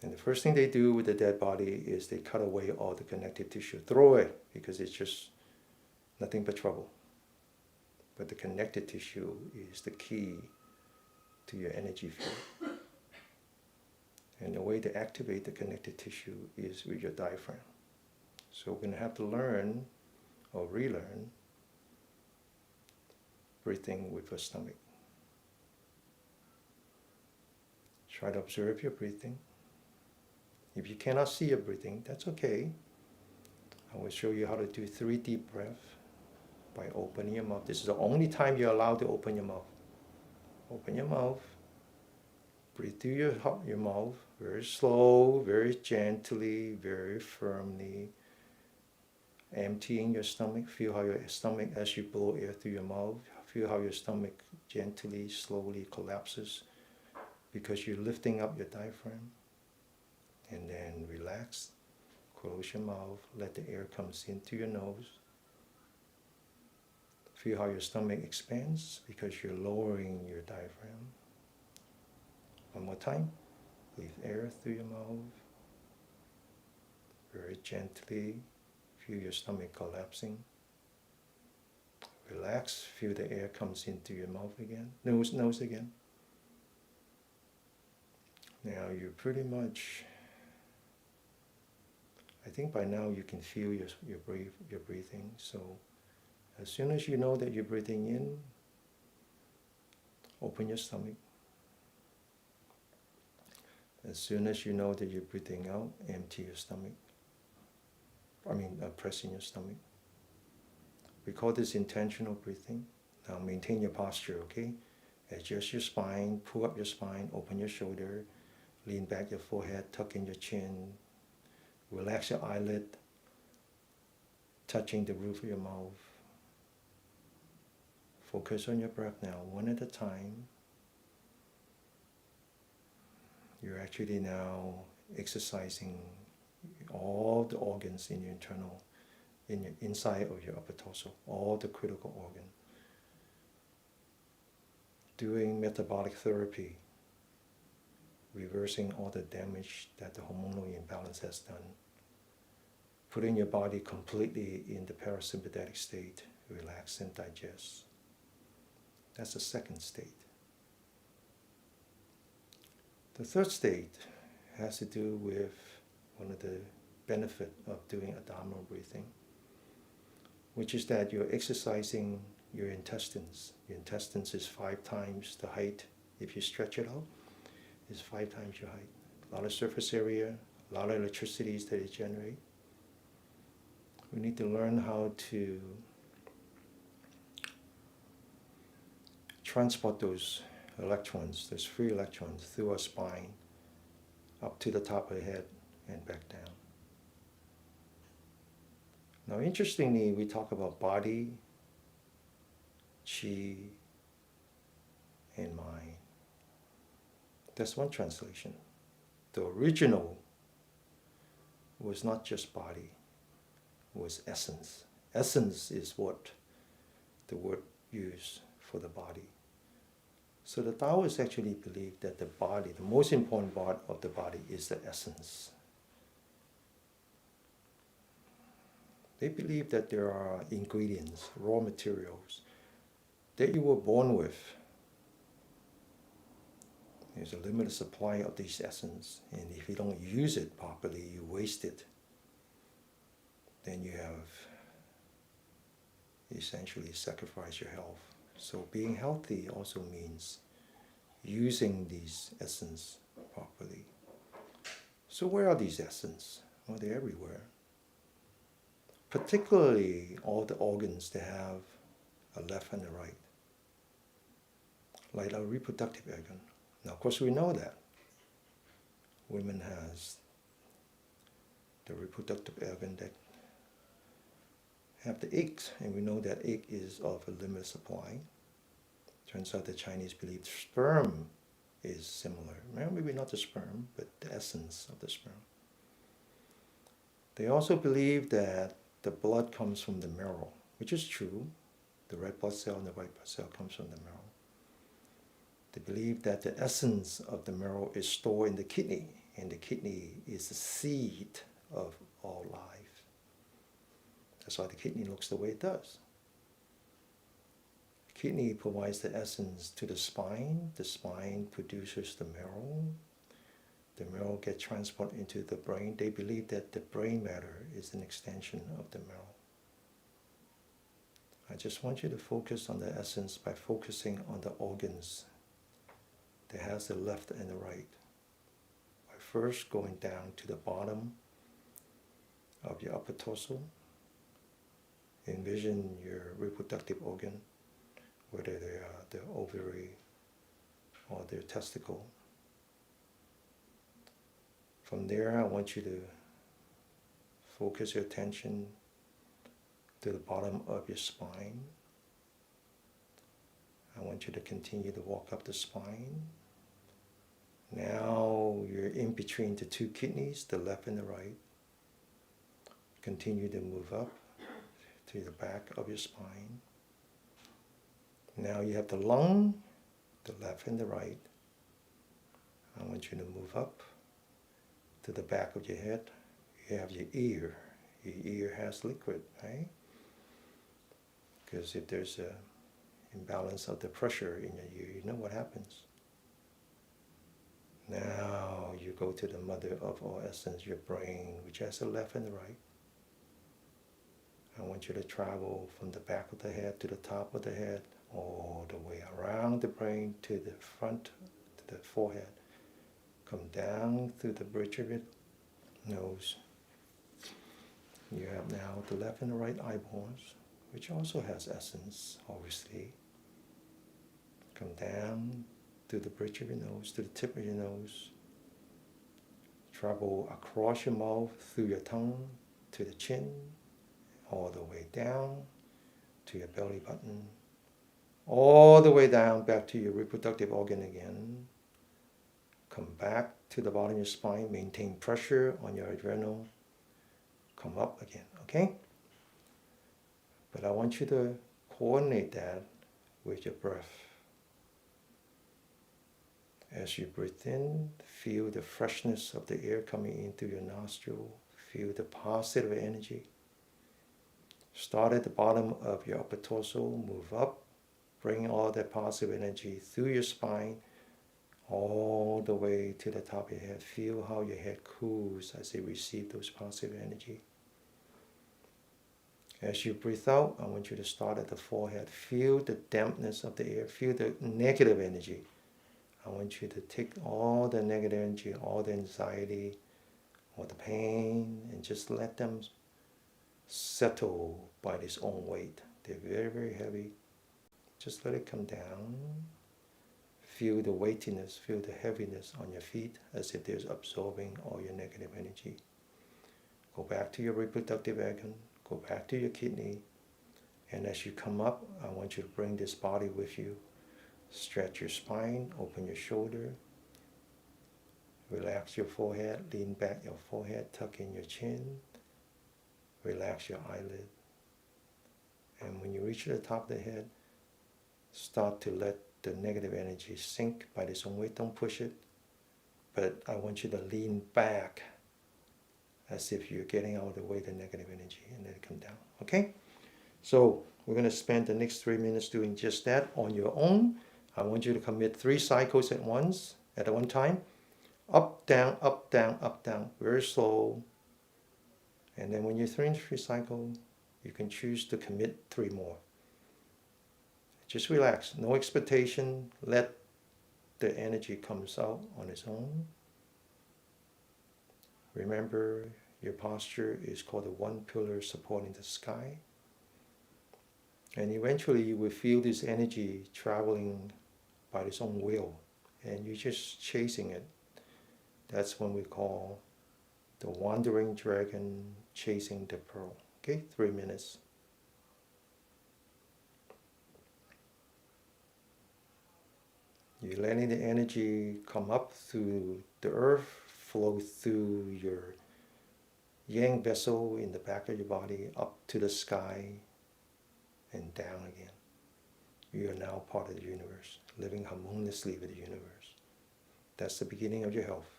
And the first thing they do with the dead body is they cut away all the connective tissue. Throw it, because it's just nothing but trouble. But the connective tissue is the key to your energy field. And the way to activate the connective tissue is with your diaphragm. So we're going to have to learn or relearn breathing with your stomach. Try to observe your breathing. If you cannot see your breathing, that's okay. I will show you how to do 3 deep breaths by opening your mouth. This is the only time you're allowed to open your mouth. Open your mouth. Breathe through your mouth, very slow, very gently, very firmly. Emptying your stomach. Feel how your stomach, as you blow air through your mouth, feel how your stomach gently, slowly collapses because you're lifting up your diaphragm. And then relax, close your mouth, let the air come into your nose. Feel how your stomach expands because you're lowering your diaphragm. One more time, breathe air through your mouth. Very gently, feel your stomach collapsing. Relax, feel the air comes into your mouth again, nose again. Now you're pretty much, I think by now you can feel your breathing. So as soon as you know that you're breathing in, open your stomach. As soon as you know that you're breathing out, empty your stomach. Press in your stomach. We call this intentional breathing. Now maintain your posture, okay? Adjust your spine, pull up your spine, open your shoulder, lean back your forehead, tuck in your chin, relax your eyelid, touching the roof of your mouth. Focus on your breath now, one at a time. You're actually now exercising all the organs in your inside of your upper torso, all the critical organs. Doing metabolic therapy, reversing all the damage that the hormonal imbalance has done. Putting your body completely in the parasympathetic state, relax and digest. That's the second state. The third state has to do with one of the benefits of doing abdominal breathing, which is that you're exercising your intestines. Your intestines is 5 times the height. If you stretch it out, it's 5 times your height. A lot of surface area, a lot of electricities that it generates. We need to learn how to transport those electrons, there's free electrons through our spine, up to the top of the head and back down. Now interestingly, we talk about body, chi, and mind. That's one translation. The original was not just body, it was essence. Essence is what the word used for the body. So the Taoists actually believe that the body, the most important part of the body, is the essence. They believe that there are ingredients, raw materials, that you were born with. There's a limited supply of these essence, and if you don't use it properly, you waste it. Then you have essentially sacrificed your health. So being healthy also means using these essence properly. So where are these essence? Well, they're everywhere. Particularly all the organs that have a left and a right, like our reproductive organ. Now, of course, we know that women has the reproductive organ that have the eggs, and we know that egg is of a limited supply. Turns out the Chinese believe sperm is similar. Well, maybe not the sperm, but the essence of the sperm. They also believe that the blood comes from the marrow, which is true. The red blood cell and the white blood cell comes from the marrow. They believe that the essence of the marrow is stored in the kidney, and the kidney is the seed of all life. That's why the kidney looks the way it does. The kidney provides the essence to the spine produces the marrow. The marrow gets transported into the brain. They believe that the brain matter is an extension of the marrow. I just want you to focus on the essence by focusing on the organs that has the left and the right. By first going down to the bottom of your upper torso. Envision your reproductive organ, whether they are the ovary or their testicle. From there, I want you to focus your attention to the bottom of your spine. I want you to continue to walk up the spine. Now you're in between the two kidneys, the left and the right. Continue to move up to the back of your spine. Now you have the lung, the left and the right. I want you to move up to the back of your head. You have your ear. Your ear has liquid, right? Because if there's an imbalance of the pressure in your ear, you know what happens. Now you go to the mother of all essence, your brain, which has the left and the right. I want you to travel from the back of the head to the top of the head, all the way around the brain to the front, to the forehead. Come down through the bridge of your nose. You have now the left and the right eyeballs, which also has essence, obviously. Come down through the bridge of your nose, to the tip of your nose. Travel across your mouth, through your tongue, to the chin, all the way down to your belly button, all the way down back to your reproductive organ again. Come back to the bottom of your spine, maintain pressure on your adrenal, come up again, okay? But I want you to coordinate that with your breath. As you breathe in, feel the freshness of the air coming in through your nostril, feel the positive energy. Start at the bottom of your upper torso, move up, bring all that positive energy through your spine, all the way to the top of your head. Feel how your head cools as you receive those positive energy. As you breathe out, I want you to start at the forehead. Feel the dampness of the air, feel the negative energy. I want you to take all the negative energy, all the anxiety, all the pain, and just let them settle by its own weight. They're very, very heavy. Just let it come down. feel the weightiness, feel the heaviness on your feet as if there's absorbing all your negative energy. Go back to your reproductive organ, go back to your kidney, and as you come up, I want you to bring this body with you. Stretch your spine, open your shoulder, relax your forehead, lean back your forehead, tuck in your chin, relax your eyelid. And when you reach the top of the head, start to let the negative energy sink by its own weight. Don't push it, but I want you to lean back as if you're getting out of the way the negative energy and let it come down. Okay? So we're going to spend the next 3 minutes doing just that on your own. I want you to commit 3 cycles at once, at one time. Up, down, up, down, up, down. Very slow. And then when you finish 3 cycles, you can choose to commit 3 more. Just relax. No expectation. Let the energy comes out on its own. Remember, your posture is called the one pillar supporting the sky. And eventually you will feel this energy traveling by its own will. And you're just chasing it. That's when we call the wandering dragon chasing the pearl. Okay, 3 minutes. You're letting the energy come up through the earth, flow through your yang vessel in the back of your body, up to the sky, and down again. You are now part of the universe, living harmoniously with the universe. That's the beginning of your health.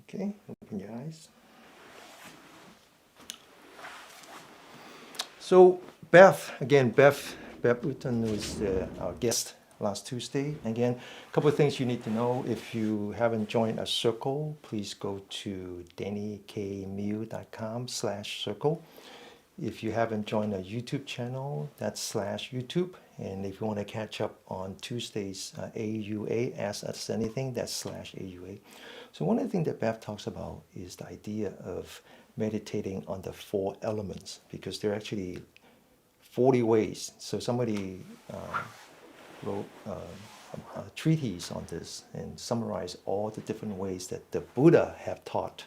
Okay, open your eyes. So Beth Wooten was our guest last Tuesday. Again, a couple of things you need to know. If you haven't joined a circle, please go to dennykmew.com/circle. If you haven't joined a YouTube channel, that's /YouTube. And if you want to catch up on Tuesday's AUA, Ask Us Anything, that's /AUA. So one of the things that Beth talks about is the idea of meditating on the 4 elements, because there are actually 40 ways. So somebody wrote a treatise on this and summarized all the different ways that the Buddha have taught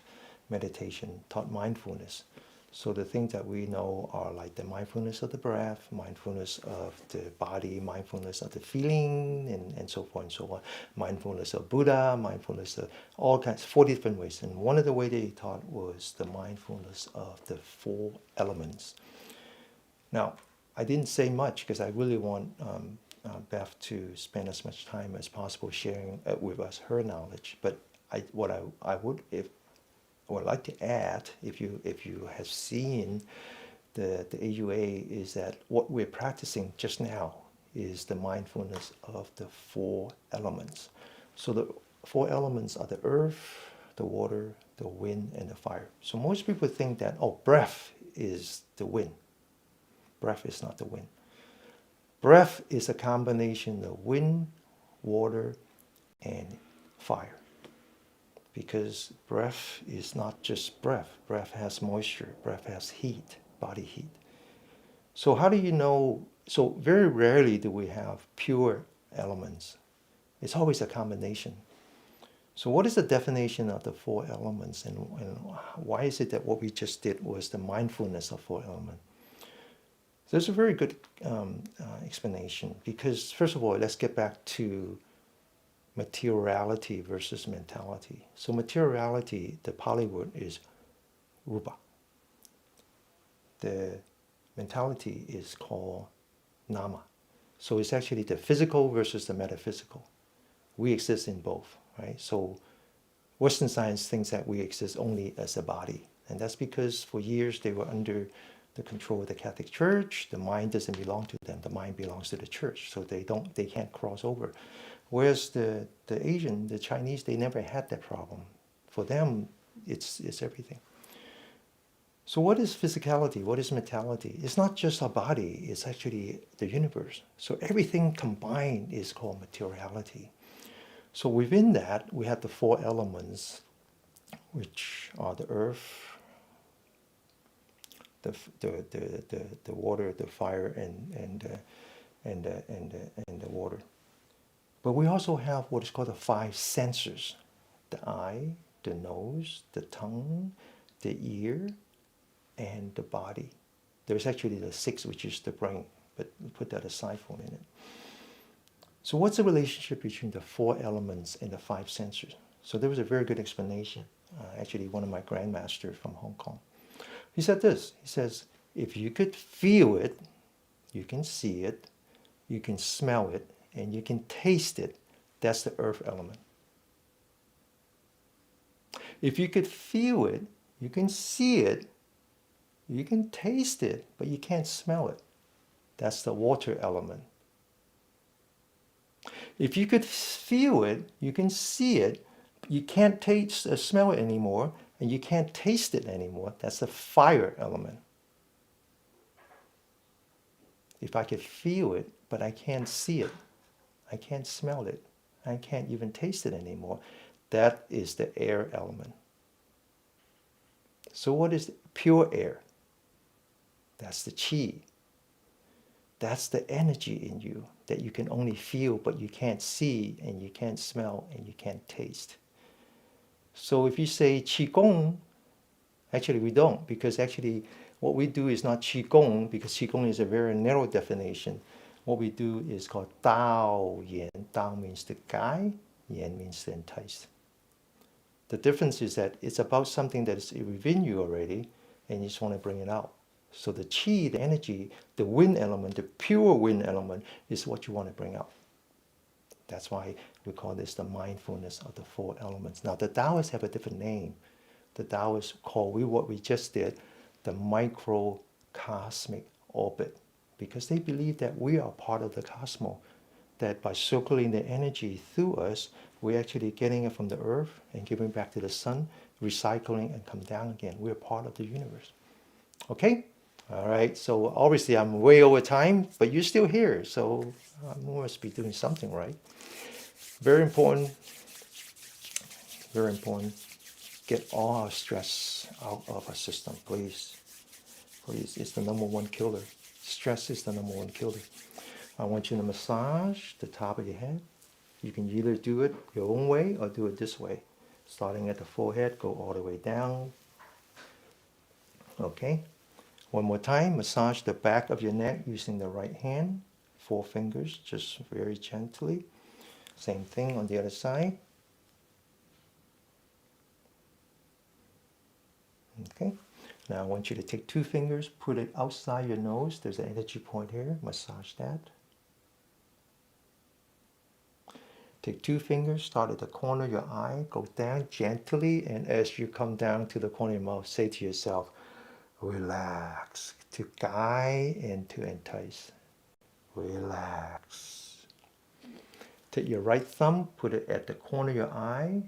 meditation, taught mindfulness. So the things that we know are like the mindfulness of the breath, mindfulness of the body, mindfulness of the feeling, and so forth and so on. Mindfulness of Buddha, mindfulness of all kinds, 40 different ways. And one of the ways they taught was the mindfulness of the 4 elements. Now, I didn't say much because I really want Beth to spend as much time as possible sharing with us her knowledge. But what I would, if would like to add, if you have seen the AUA, is that what we're practicing just now is the mindfulness of the four elements. So the four elements are the earth, the water, the wind, and the fire. So most people think that, oh, breath is the wind. Breath is not the wind. Breath is a combination of wind, water, and fire. Because breath is not just breath. Breath has moisture. Breath has heat, body heat. So how do you know? So very rarely do we have pure elements. It's always a combination. So what is the definition of the four elements, and why is it that what we just did was the mindfulness of four elements? There's a very good explanation, because first of all, let's get back to materiality versus mentality. So materiality, the Pali word is rupa. The mentality is called nama. So it's actually the physical versus the metaphysical. We exist in both, right? So Western science thinks that we exist only as a body. And that's because for years they were under the control of the Catholic Church. The mind doesn't belong to them. The mind belongs to the church. So they can't cross over. Whereas the Asian, the Chinese, they never had that problem. For them, it's everything. So what is physicality? What is mentality? It's not just our body. It's actually the universe. So everything combined is called materiality. So within that, we have the four elements, which are the earth, the water, the fire, and the water. But we also have what is called the five senses: the eye, the nose, the tongue, the ear, and the body. There's actually the sixth, which is the brain, but we put that aside for a minute. So what's the relationship between the four elements and the five senses? So there was a very good explanation. Actually, one of my grandmasters from Hong Kong. He said this. He says, if you could feel it, you can see it, you can smell it, and you can taste it, that's the earth element. If you could feel it, you can see it, you can taste it, but you can't smell it, that's the water element. If you could feel it, you can see it, you can't taste or smell it anymore, and you can't taste it anymore, that's the fire element. If I could feel it, but I can't see it, I can't smell it, I can't even taste it anymore, that is the air element. So what is pure air? That's the qi. That's the energy in you that you can only feel, but you can't see, and you can't smell, and you can't taste. So if you say qigong, actually we don't, because actually what we do is not qigong, because qigong is a very narrow definition. What we do is called Dao Yan. Dao means to guide, Yan means to entice. The difference is that it's about something that is within you already, and you just want to bring it out. So the qi, the energy, the wind element, the pure wind element is what you want to bring out. That's why we call this the mindfulness of the four elements. Now the Taoists have a different name. The Taoists call what we just did the microcosmic orbit, because they believe that we are part of the cosmos, that by circulating the energy through us, we're actually getting it from the earth and giving back to the sun, recycling and come down again. We're part of the universe. Okay? All right, so obviously I'm way over time, but you're still here, so I must be doing something right. Very important, very important. Get all our stress out of our system, please. Please, it's the number one killer. Stress is the number one killer. I want you to massage the top of your head. You can either do it your own way or do it this way. Starting at the forehead, go all the way down. Okay? One more time, massage the back of your neck using the right hand. 4 fingers, just very gently. Same thing on the other side. Okay? Now I want you to take 2 fingers, put it outside your nose. There's an energy point here. Massage that. Take 2 fingers, start at the corner of your eye, go down gently, and as you come down to the corner of your mouth, say to yourself, relax, to guide and to entice. Relax. Take your right thumb, put it at the corner of your eye,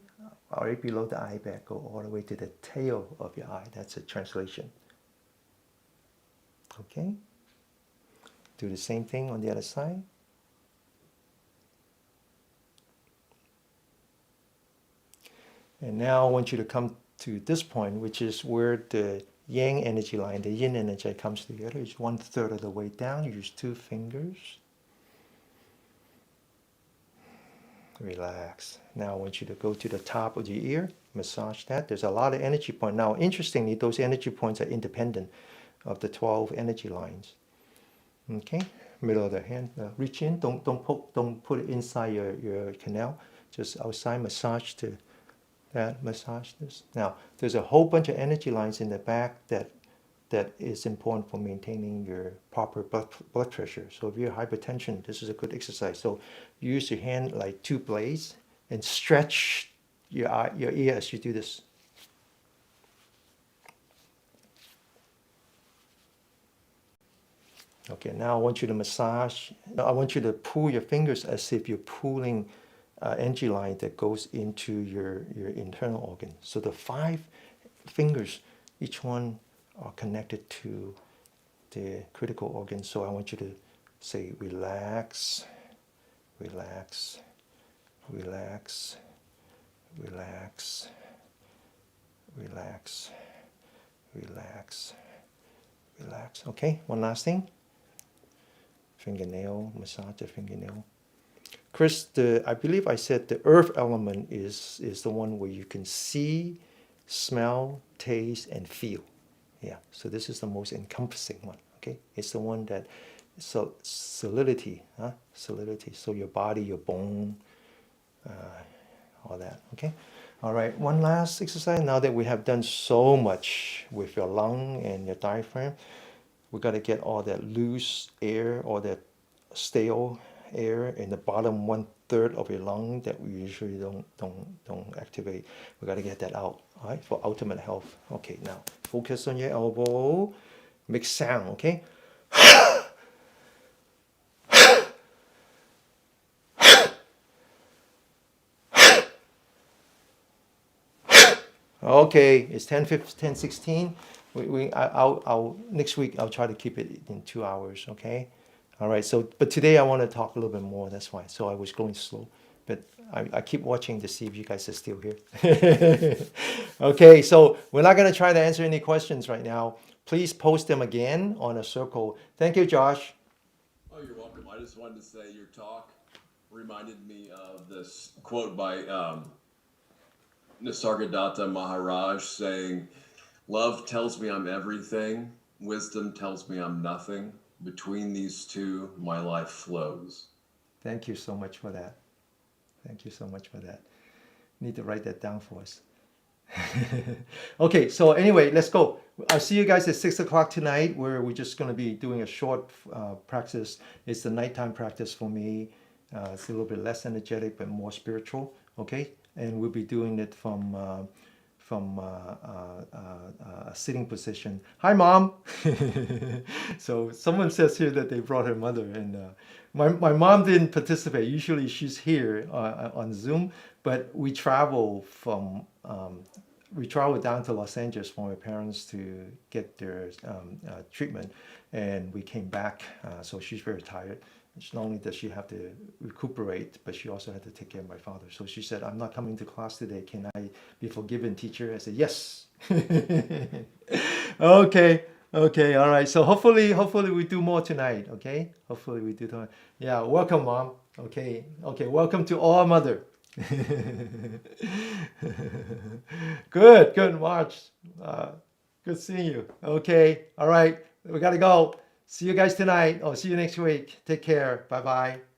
right below the eye bag, go all the way to the tail of your eye. That's a translation. Okay? Do the same thing on the other side. And now I want you to come to this point, which is where the yang energy line, the yin energy comes together. It's 1/3 of the way down. You use 2 fingers. Relax. Now I want you to go to the top of your ear, massage that. There's a lot of energy points. Now, interestingly, those energy points are independent of the 12 energy lines. Okay, middle of the hand, reach in. Don't poke. Don't put it inside your canal. Just outside, massage to that. Massage this. Now, there's a whole bunch of energy lines in the back that is important for maintaining your proper blood pressure. So if you have hypertension, this is a good exercise. So use your hand like 2 blades and stretch your ear as you do this. Okay, now I want you to massage. I want you to pull your fingers as if you're pulling energy line that goes into your internal organ. So the 5 fingers, each one are connected to the critical organ. So I want you to say relax, relax, relax, relax, relax, relax, relax. Okay, one last thing. Fingernail, massage the fingernail. Chris, I believe I said the earth element is the one where you can see, smell, taste, and feel. Yeah, so this is the most encompassing one, okay? It's the one that, so solidity, solidity. So your body, your bone, all that, okay? All right, one last exercise. Now that we have done so much with your lung and your diaphragm, we got to get all that loose air or that stale air in the bottom 1/3 of your lung that we usually don't activate. We got to get that out, all right, for ultimate health. Okay, now focus on your elbow. Make sound, okay? Okay, it's 10:16. I'll next week I'll try to keep it in 2 hours, okay? All right, so, but today I want to talk a little bit more, that's why. So I was going slow, but I keep watching to see if you guys are still here. Okay, so we're not going to try to answer any questions right now. Please post them again on a circle. Thank you, Josh. Oh, you're welcome. I just wanted to say your talk reminded me of this quote by Nisargadatta Maharaj saying, "Love tells me I'm everything. Wisdom tells me I'm nothing. Between these two, my life flows." Thank you so much for that. Thank you so much for that. Need to write that down for us. Okay, so anyway, let's go. I'll see you guys at 6 o'clock tonight, where we're just going to be doing a short practice. It's the nighttime practice for me. It's a little bit less energetic, but more spiritual. Okay, and we'll be doing it from a sitting position. Hi, Mom. So someone says here that they brought her mother, and my mom didn't participate. Usually she's here on Zoom, but we travel down to Los Angeles for my parents to get their treatment, and we came back. So she's very tired. Not only does she have to recuperate, but she also had to take care of my father. So she said, "I'm not coming to class today. Can I be forgiven, teacher?" I said, "Yes." Okay, all right. So hopefully we do more tonight. Okay, hopefully we do tonight. Yeah, welcome, Mom. Okay, welcome to all mother. Good, March. Good seeing you. Okay, all right. We gotta go. See you guys tonight. Oh, see you next week. Take care. Bye bye.